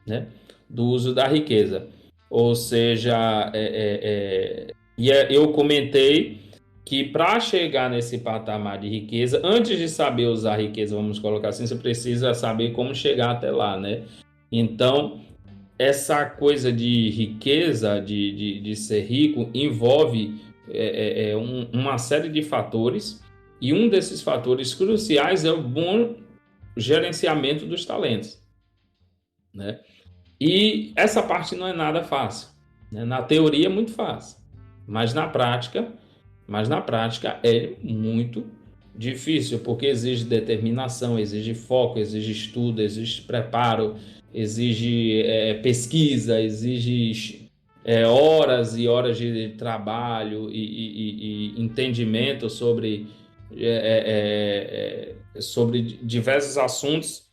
né? Do uso da riqueza. Ou seja, eu comentei que para chegar nesse patamar de riqueza, antes de saber usar a riqueza, vamos colocar assim, você precisa saber como chegar até lá, né? Então, essa coisa de riqueza, de ser rico, envolve uma série de fatores, e um desses fatores cruciais é o bom gerenciamento dos talentos, né? E essa parte não é nada fácil, né? Na teoria é muito fácil, mas na prática é muito difícil, porque exige determinação, exige foco, exige estudo, exige preparo, exige pesquisa, exige horas e horas de trabalho e entendimento sobre diversos assuntos,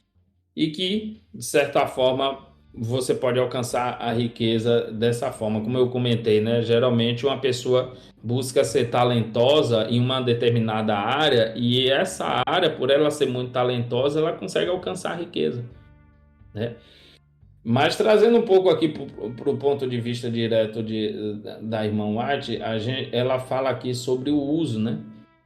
e que, de certa forma, você pode alcançar a riqueza dessa forma. Como eu comentei, né? Geralmente uma pessoa busca ser talentosa em uma determinada área, e essa área, por ela ser muito talentosa, ela consegue alcançar a riqueza, né? Mas trazendo um pouco aqui para o ponto de vista direto da irmã White, ela fala aqui sobre o uso, né?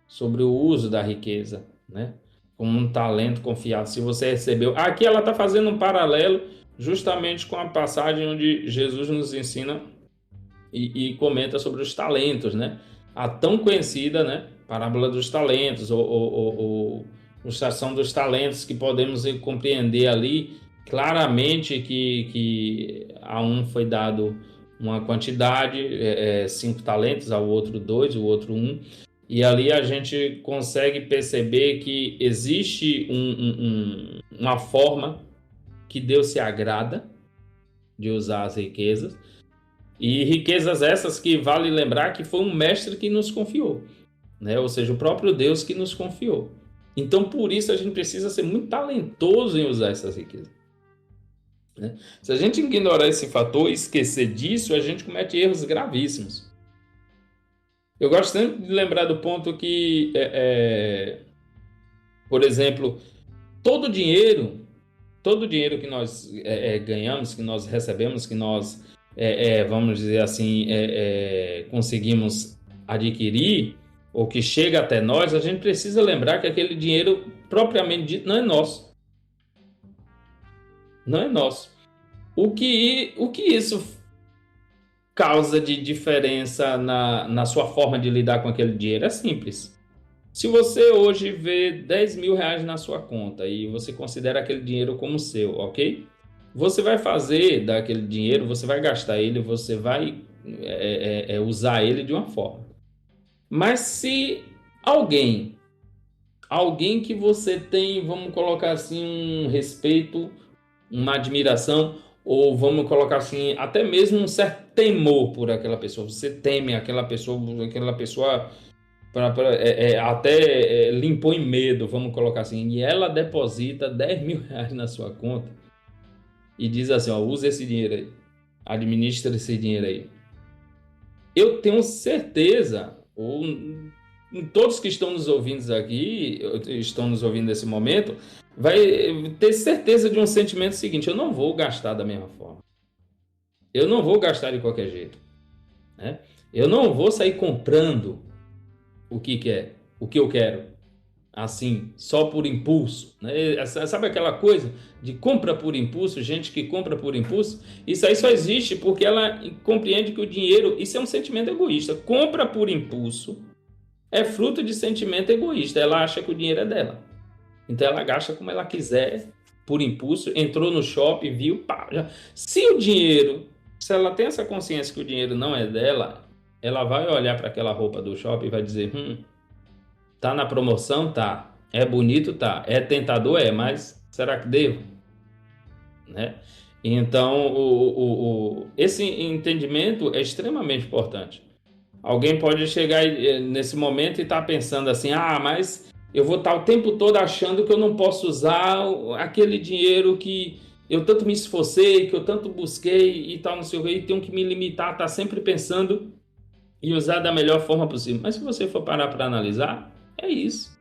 Sobre o uso da riqueza, né? Como um talento confiado. Se você recebeu... Aqui ela está fazendo um paralelo justamente com a passagem onde Jesus nos ensina e comenta sobre os talentos, né? A tão conhecida, né, parábola dos talentos, ou ilustração dos talentos, que podemos compreender ali claramente que a um foi dado uma quantidade, 5 talentos, ao outro 2, o outro 1, e ali a gente consegue perceber que existe uma forma que Deus se agrada de usar as riquezas, e riquezas essas que vale lembrar que foi um mestre que nos confiou, né? Ou seja, o próprio Deus que nos confiou. Então, por isso, a gente precisa ser muito talentoso em usar essas riquezas, né? Se a gente ignorar esse fator e esquecer disso, a gente comete erros gravíssimos. Eu gosto sempre de lembrar do ponto que, por exemplo, todo dinheiro que nós ganhamos, que nós recebemos, que nós, vamos dizer assim, conseguimos adquirir, ou que chega até nós, a gente precisa lembrar que aquele dinheiro, propriamente dito, não é nosso. Não é nosso. O que isso causa de diferença na sua forma de lidar com aquele dinheiro? É simples. Se você hoje vê 10 mil reais na sua conta e você considera aquele dinheiro como seu, ok? Você vai fazer daquele dinheiro, você vai gastar ele, você vai usar ele de uma forma. Mas se alguém que você tem, vamos colocar assim, um respeito, uma admiração, ou vamos colocar assim, até mesmo um certo temor por aquela pessoa. Você teme aquela pessoa até limpou em medo, vamos colocar assim, e ela deposita 10 mil reais na sua conta e diz assim, ó, usa esse dinheiro aí, administra esse dinheiro aí. Eu tenho certeza, ou todos que estão nos ouvindo aqui, estão nos ouvindo nesse momento, vai ter certeza de um sentimento seguinte: eu não vou gastar da mesma forma. Eu não vou gastar de qualquer jeito, né? Eu não vou sair comprando o que eu quero, assim, só por impulso, né? Sabe aquela coisa de compra por impulso, gente que compra por impulso? Isso aí só existe porque ela compreende que o dinheiro, isso é um sentimento egoísta. Compra por impulso é fruto de sentimento egoísta. Ela acha que o dinheiro é dela. Então ela gasta como ela quiser, por impulso, entrou no shopping, viu, pá. Se ela tem essa consciência que o dinheiro não é dela, ela vai olhar para aquela roupa do shopping e vai dizer, tá na promoção? Tá. É bonito? Tá. É tentador? É, mas será que devo? Né? Então, esse entendimento é extremamente importante. Alguém pode chegar nesse momento e estar pensando assim, mas eu vou estar o tempo todo achando que eu não posso usar aquele dinheiro que eu tanto me esforcei, que eu tanto busquei e tal, não sei o que, e tenho que me limitar, estar sempre pensando em usar da melhor forma possível. Mas se você for parar para analisar, é isso.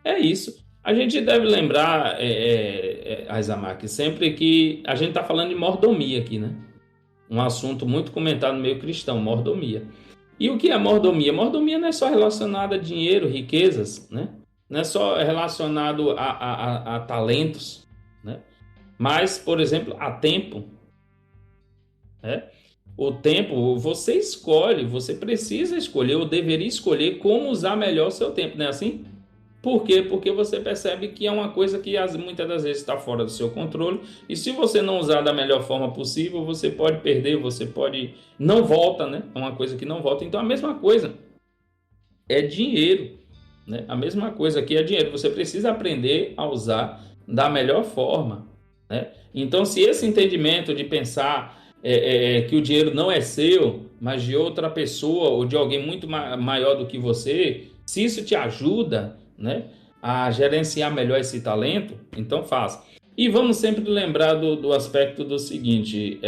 É isso. A gente deve lembrar, Aizamak, sempre que a gente está falando de mordomia aqui, né? Um assunto muito comentado no meio cristão, mordomia. E o que é mordomia? Mordomia não é só relacionada a dinheiro, riquezas, né? Não é só relacionado a talentos, né? Mas, por exemplo, a tempo. Né? O tempo, você escolhe, você precisa escolher, ou deveria escolher como usar melhor o seu tempo, não é assim? Por quê? Porque você percebe que é uma coisa que muitas das vezes está fora do seu controle, e se você não usar da melhor forma possível, você pode perder, você pode... Não volta, né? É uma coisa que não volta. Então, a mesma coisa é dinheiro, né? A mesma coisa aqui é dinheiro. Você precisa aprender a usar da melhor forma, né? Então, se esse entendimento de pensar que o dinheiro não é seu, mas de outra pessoa ou de alguém muito maior do que você, se isso te ajuda, né, a gerenciar melhor esse talento, então faça. E vamos sempre lembrar do aspecto do seguinte,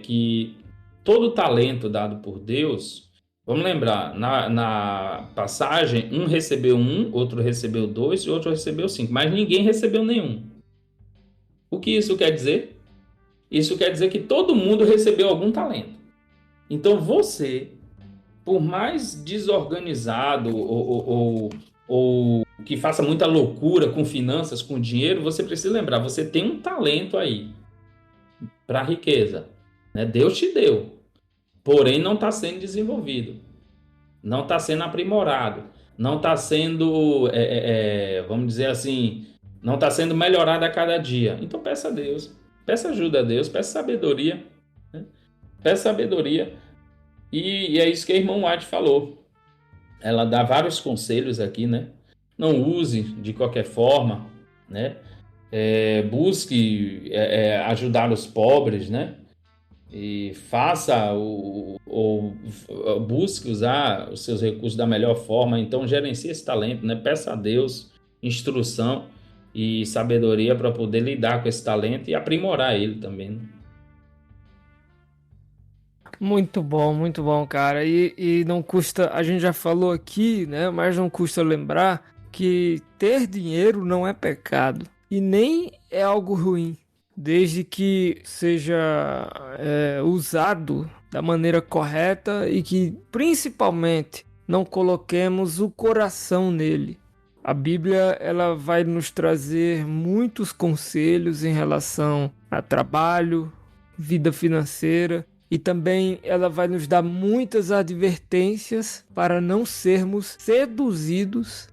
que todo talento dado por Deus, vamos lembrar, na passagem, um recebeu 1, outro recebeu 2 e outro recebeu 5, mas ninguém recebeu nenhum. O que isso quer dizer? Isso quer dizer que todo mundo recebeu algum talento. Então você, por mais desorganizado ou que faça muita loucura com finanças, com dinheiro, você precisa lembrar, você tem um talento aí para a riqueza, né? Deus te deu, porém não está sendo desenvolvido, não está sendo aprimorado, não está sendo, vamos dizer assim, não está sendo melhorado a cada dia. Então peça a Deus, peça ajuda a Deus, peça sabedoria, né? Peça sabedoria. E é isso que a irmã White falou. Ela dá vários conselhos aqui, né? Não use de qualquer forma, né? Busque ajudar os pobres, né? E faça ou busque usar os seus recursos da melhor forma. Então, gerencie esse talento, né? Peça a Deus instrução e sabedoria para poder lidar com esse talento e aprimorar ele também, né? Muito bom, cara. E não custa, a gente já falou aqui, né? Mas não custa lembrar que ter dinheiro não é pecado e nem é algo ruim, desde que seja usado da maneira correta e que principalmente não coloquemos o coração nele. A Bíblia ela vai nos trazer muitos conselhos em relação a trabalho, vida financeira, e também ela vai nos dar muitas advertências para não sermos seduzidos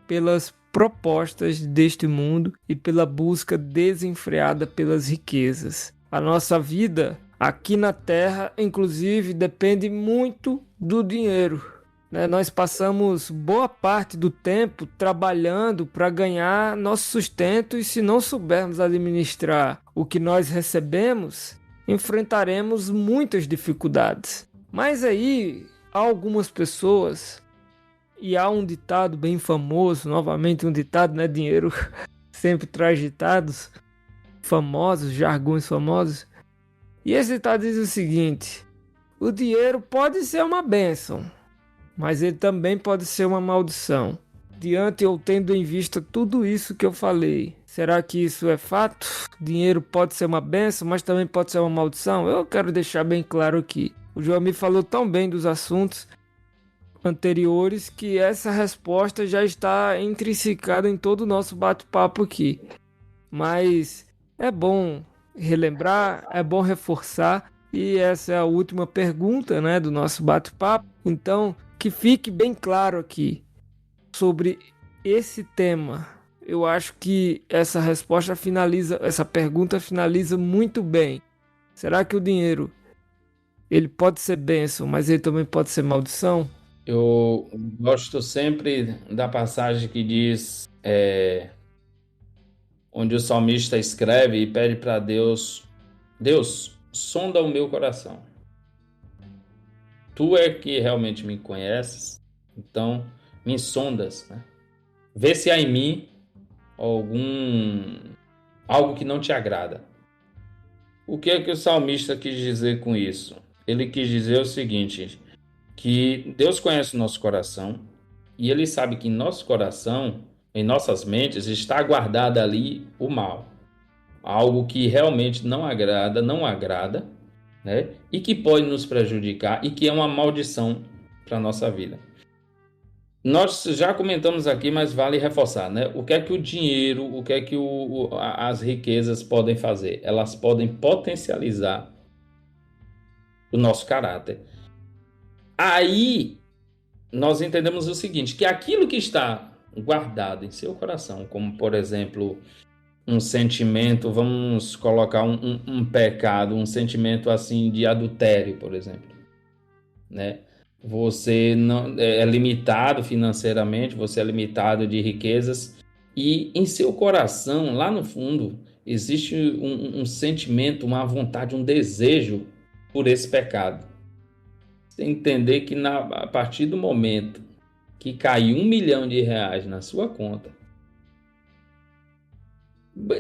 pelas propostas deste mundo e pela busca desenfreada pelas riquezas. A nossa vida aqui na Terra, inclusive, depende muito do dinheiro. Nós passamos boa parte do tempo trabalhando para ganhar nosso sustento, e se não soubermos administrar o que nós recebemos, enfrentaremos muitas dificuldades. Mas aí há algumas pessoas, e há um ditado bem famoso, novamente um ditado, né? Dinheiro sempre traz ditados famosos, jargões famosos. E esse ditado diz o seguinte: o dinheiro pode ser uma bênção, mas ele também pode ser uma maldição. Diante ou tendo em vista tudo isso que eu falei, será que isso é fato? Dinheiro pode ser uma bênção, mas também pode ser uma maldição? Eu quero deixar bem claro aqui. O Joamir falou tão bem dos assuntos anteriores que essa resposta já está intrinsecada em todo o nosso bate-papo aqui. Mas é bom relembrar, é bom reforçar, e essa é a última pergunta, né, do nosso bate-papo. Então, que fique bem claro aqui sobre esse tema. Eu acho que essa resposta finaliza, essa pergunta finaliza muito bem. Será que o dinheiro ele pode ser bênção, mas ele também pode ser maldição? Eu gosto sempre da passagem que diz, onde o salmista escreve e pede para Deus: Deus, sonda o meu coração. Tu é que realmente me conheces, então me sondas, né? Vê se há em mim algo que não te agrada. O que é que o salmista quis dizer com isso? Ele quis dizer o seguinte, que Deus conhece o nosso coração e Ele sabe que em nosso coração, em nossas mentes, está guardado ali o mal. Algo que realmente não agrada, né? E que pode nos prejudicar e que é uma maldição para a nossa vida. Nós já comentamos aqui, mas vale reforçar, né? O que é que o dinheiro, o que é que as riquezas podem fazer? Elas podem potencializar o nosso caráter. Aí nós entendemos o seguinte, que aquilo que está guardado em seu coração, como por exemplo um sentimento, vamos colocar um pecado, um sentimento assim de adultério, por exemplo, né? Você não é limitado financeiramente, você é limitado de riquezas e em seu coração, lá no fundo, existe um sentimento, uma vontade, um desejo por esse pecado. Você entender que a partir do momento que cair R$1 milhão na sua conta,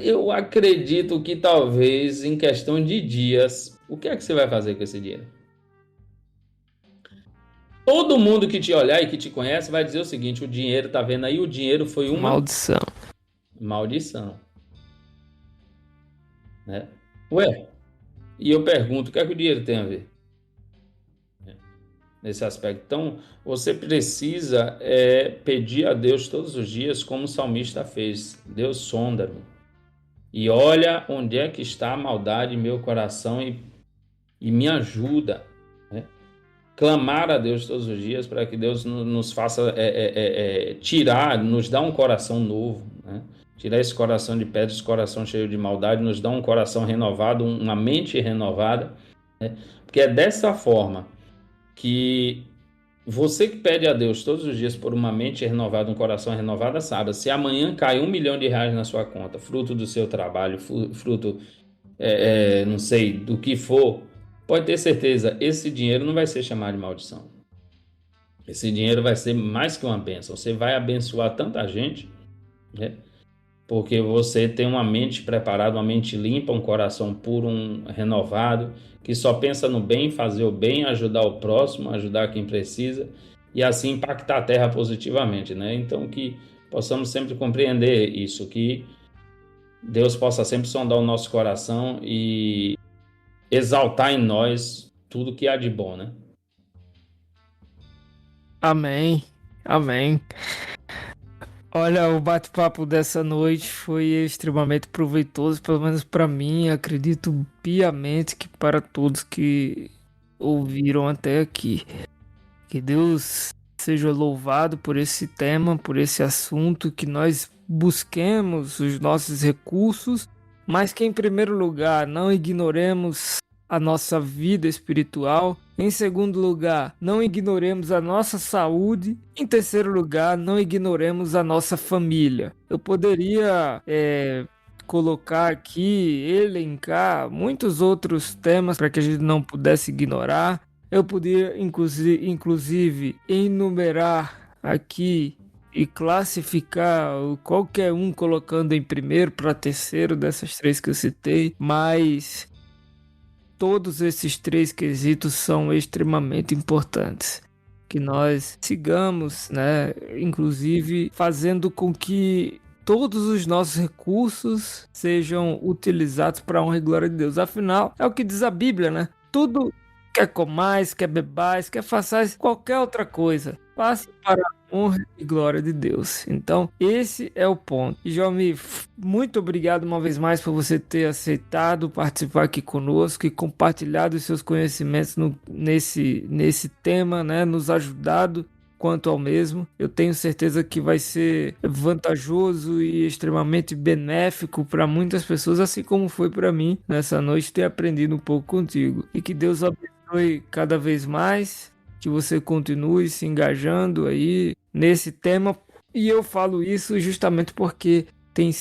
eu acredito que talvez em questão de dias, o que é que você vai fazer com esse dinheiro? Todo mundo que te olhar e que te conhece vai dizer o seguinte: o dinheiro, tá vendo aí? O dinheiro foi uma maldição. Né? Ué, e eu pergunto, o que é que o dinheiro tem a ver nesse aspecto? Então, você precisa pedir a Deus todos os dias, como o salmista fez: Deus, sonda-me e olha onde é que está a maldade em meu coração e me ajuda, né? Clamar a Deus todos os dias para que Deus nos faça tirar, nos dá um coração novo, né? Tirar esse coração de pedra, esse coração cheio de maldade, nos dá um coração renovado, uma mente renovada, né? Porque é dessa forma que você que pede a Deus todos os dias por uma mente renovada, um coração renovado, sabe, se amanhã cai R$1 milhão na sua conta, fruto do seu trabalho, fruto, não sei, do que for, pode ter certeza, esse dinheiro não vai ser chamado de maldição. Esse dinheiro vai ser mais que uma bênção. Você vai abençoar tanta gente, né? Porque você tem uma mente preparada, uma mente limpa, um coração puro, renovado, que só pensa no bem, fazer o bem, ajudar o próximo, ajudar quem precisa e assim impactar a terra positivamente, né? Então que possamos sempre compreender isso, que Deus possa sempre sondar o nosso coração e exaltar em nós tudo que há de bom, né? Amém. Amém. Olha, o bate-papo dessa noite foi extremamente proveitoso, pelo menos para mim, acredito piamente que para todos que ouviram até aqui. Que Deus seja louvado por esse tema, por esse assunto, que nós busquemos os nossos recursos, mas que em primeiro lugar não ignoremos a nossa vida espiritual. Em segundo lugar, não ignoremos a nossa saúde. Em terceiro lugar, não ignoremos a nossa família. Eu poderia colocar aqui, elencar muitos outros temas para que a gente não pudesse ignorar. Eu podia, inclusive, enumerar aqui e classificar qualquer um colocando em primeiro para terceiro dessas três que eu citei, mas todos esses três quesitos são extremamente importantes. Que nós sigamos, né? Inclusive fazendo com que todos os nossos recursos sejam utilizados para a honra e glória de Deus. Afinal, é o que diz a Bíblia, né? Tudo quer comais, quer bebais, quer façais qualquer outra coisa. Faça para a honra e glória de Deus. Então, esse é o ponto. E, Jomi, muito obrigado uma vez mais por você ter aceitado participar aqui conosco e compartilhado os seus conhecimentos nesse tema, né? Nos ajudado quanto ao mesmo. Eu tenho certeza que vai ser vantajoso e extremamente benéfico para muitas pessoas, assim como foi para mim nessa noite ter aprendido um pouco contigo. E que Deus abençoe cada vez mais, que você continue se engajando aí nesse tema. E eu falo isso justamente porque temos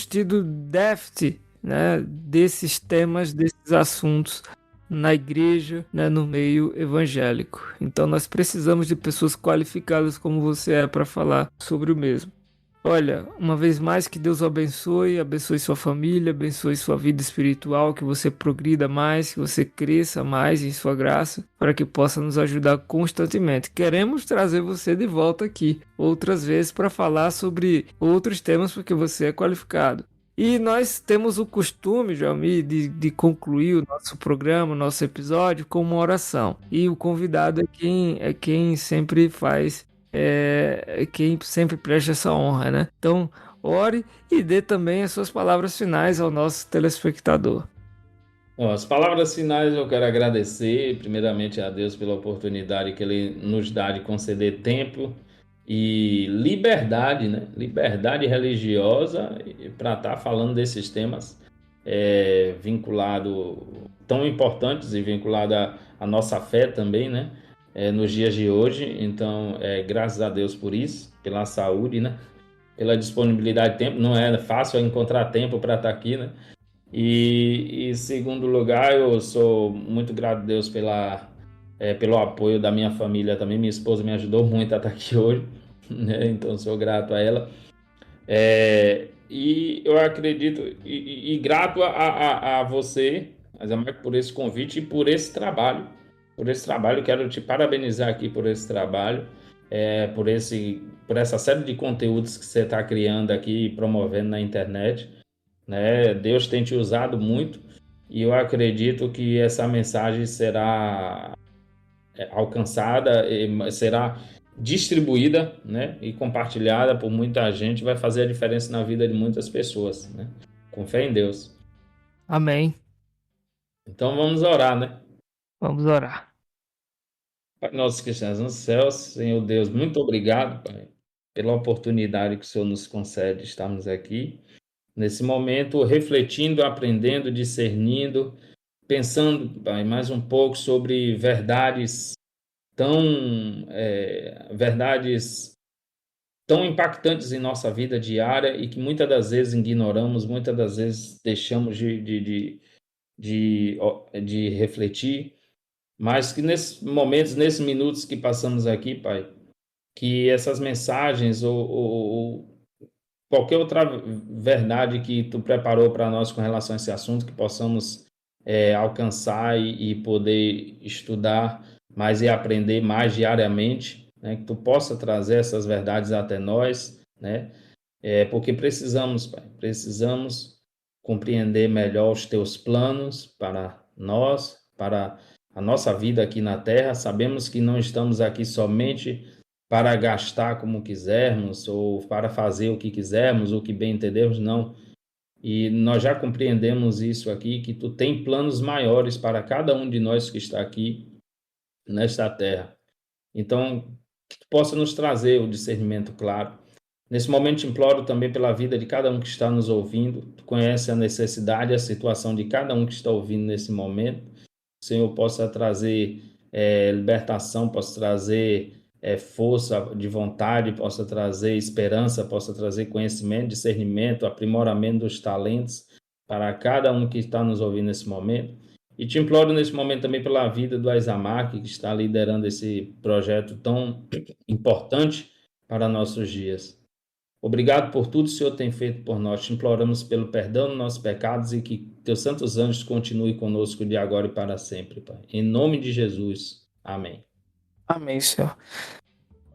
tido déficit, né, desses temas, desses assuntos na igreja, né, no meio evangélico. Então nós precisamos de pessoas qualificadas como você é para falar sobre o mesmo. Olha, uma vez mais que Deus o abençoe, abençoe sua família, abençoe sua vida espiritual, que você progrida mais, que você cresça mais em sua graça, para que possa nos ajudar constantemente. Queremos trazer você de volta aqui outras vezes para falar sobre outros temas, porque você é qualificado. E nós temos o costume, Joami, de concluir o nosso programa, o nosso episódio, com uma oração. E o convidado é quem sempre faz, quem sempre presta essa honra, né? Então, ore e dê também as suas palavras finais ao nosso telespectador. Bom, as palavras finais eu quero agradecer, primeiramente a Deus pela oportunidade que Ele nos dá de conceder tempo e liberdade, né? Liberdade religiosa para estar falando desses temas vinculado tão importantes e vinculado à nossa fé também, né? Nos dias de hoje. Então, graças a Deus por isso, pela saúde, né? Pela disponibilidade de tempo. Não é fácil encontrar tempo para estar aqui, né? E em segundo lugar, eu sou muito grato a Deus pelo apoio da minha família também. Minha esposa me ajudou muito a estar aqui hoje, né? Então sou grato a ela. E eu acredito, e grato a você, Azamar, por esse convite e por esse trabalho. Por esse trabalho, quero te parabenizar aqui por esse trabalho, por essa série de conteúdos que você está criando aqui e promovendo na internet, né? Deus tem te usado muito e eu acredito que essa mensagem será alcançada, será distribuída, né? E compartilhada por muita gente, vai fazer a diferença na vida de muitas pessoas, né? Com fé em Deus. Amém. Então vamos orar, né? Vamos orar. Pai nosso que estás nos céus, Senhor Deus, muito obrigado, Pai, pela oportunidade que o Senhor nos concede de estarmos aqui nesse momento, refletindo, aprendendo, discernindo, pensando, Pai, mais um pouco sobre verdades tão impactantes em nossa vida diária e que muitas das vezes ignoramos, muitas das vezes deixamos de refletir, mas que nesses momentos, nesses minutos que passamos aqui, Pai, que essas mensagens ou qualquer outra verdade que tu preparou para nós com relação a esse assunto, que possamos alcançar e poder estudar mais e aprender mais diariamente, né? Que tu possa trazer essas verdades até nós, né? Porque precisamos, Pai, precisamos compreender melhor os teus planos para nós, para a nossa vida aqui na Terra. Sabemos que não estamos aqui somente para gastar como quisermos ou para fazer o que quisermos, o que bem entendermos, não. E nós já compreendemos isso aqui, que tu tem planos maiores para cada um de nós que está aqui nesta terra. Então, que tu possa nos trazer o discernimento claro. Nesse momento, imploro também pela vida de cada um que está nos ouvindo. Tu conhece a necessidade, a situação de cada um que está ouvindo nesse momento. O Senhor possa trazer libertação, possa trazer força de vontade, possa trazer esperança, possa trazer conhecimento, discernimento, aprimoramento dos talentos para cada um que está nos ouvindo nesse momento. E te imploro nesse momento também pela vida do Aizamak, que está liderando esse projeto tão importante para nossos dias. Obrigado por tudo que o Senhor tem feito por nós. Te imploramos pelo perdão dos nossos pecados e que teus santos anjos continuem conosco de agora e para sempre, Pai. Em nome de Jesus. Amém. Amém, Senhor.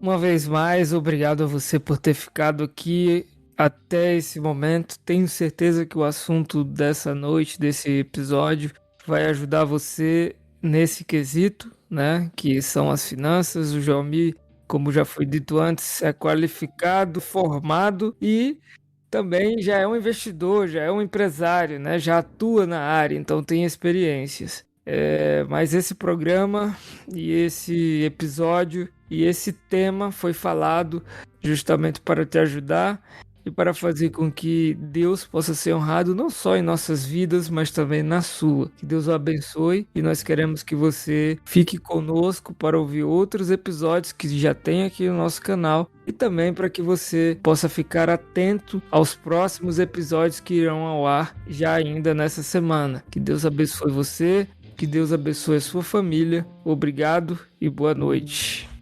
Uma vez mais, obrigado a você por ter ficado aqui até esse momento. Tenho certeza que o assunto dessa noite, desse episódio, vai ajudar você nesse quesito, né? Que são as finanças. O Joelmi, como já foi dito antes, é qualificado, formado e também já é um investidor, já é um empresário, né? Já atua na área, então tem experiências. Mas esse programa e esse episódio e esse tema foi falado justamente para te ajudar e para fazer com que Deus possa ser honrado não só em nossas vidas, mas também na sua. Que Deus o abençoe e nós queremos que você fique conosco para ouvir outros episódios que já tem aqui no nosso canal e também para que você possa ficar atento aos próximos episódios que irão ao ar já ainda nessa semana. Que Deus abençoe você, que Deus abençoe a sua família. Obrigado e boa noite.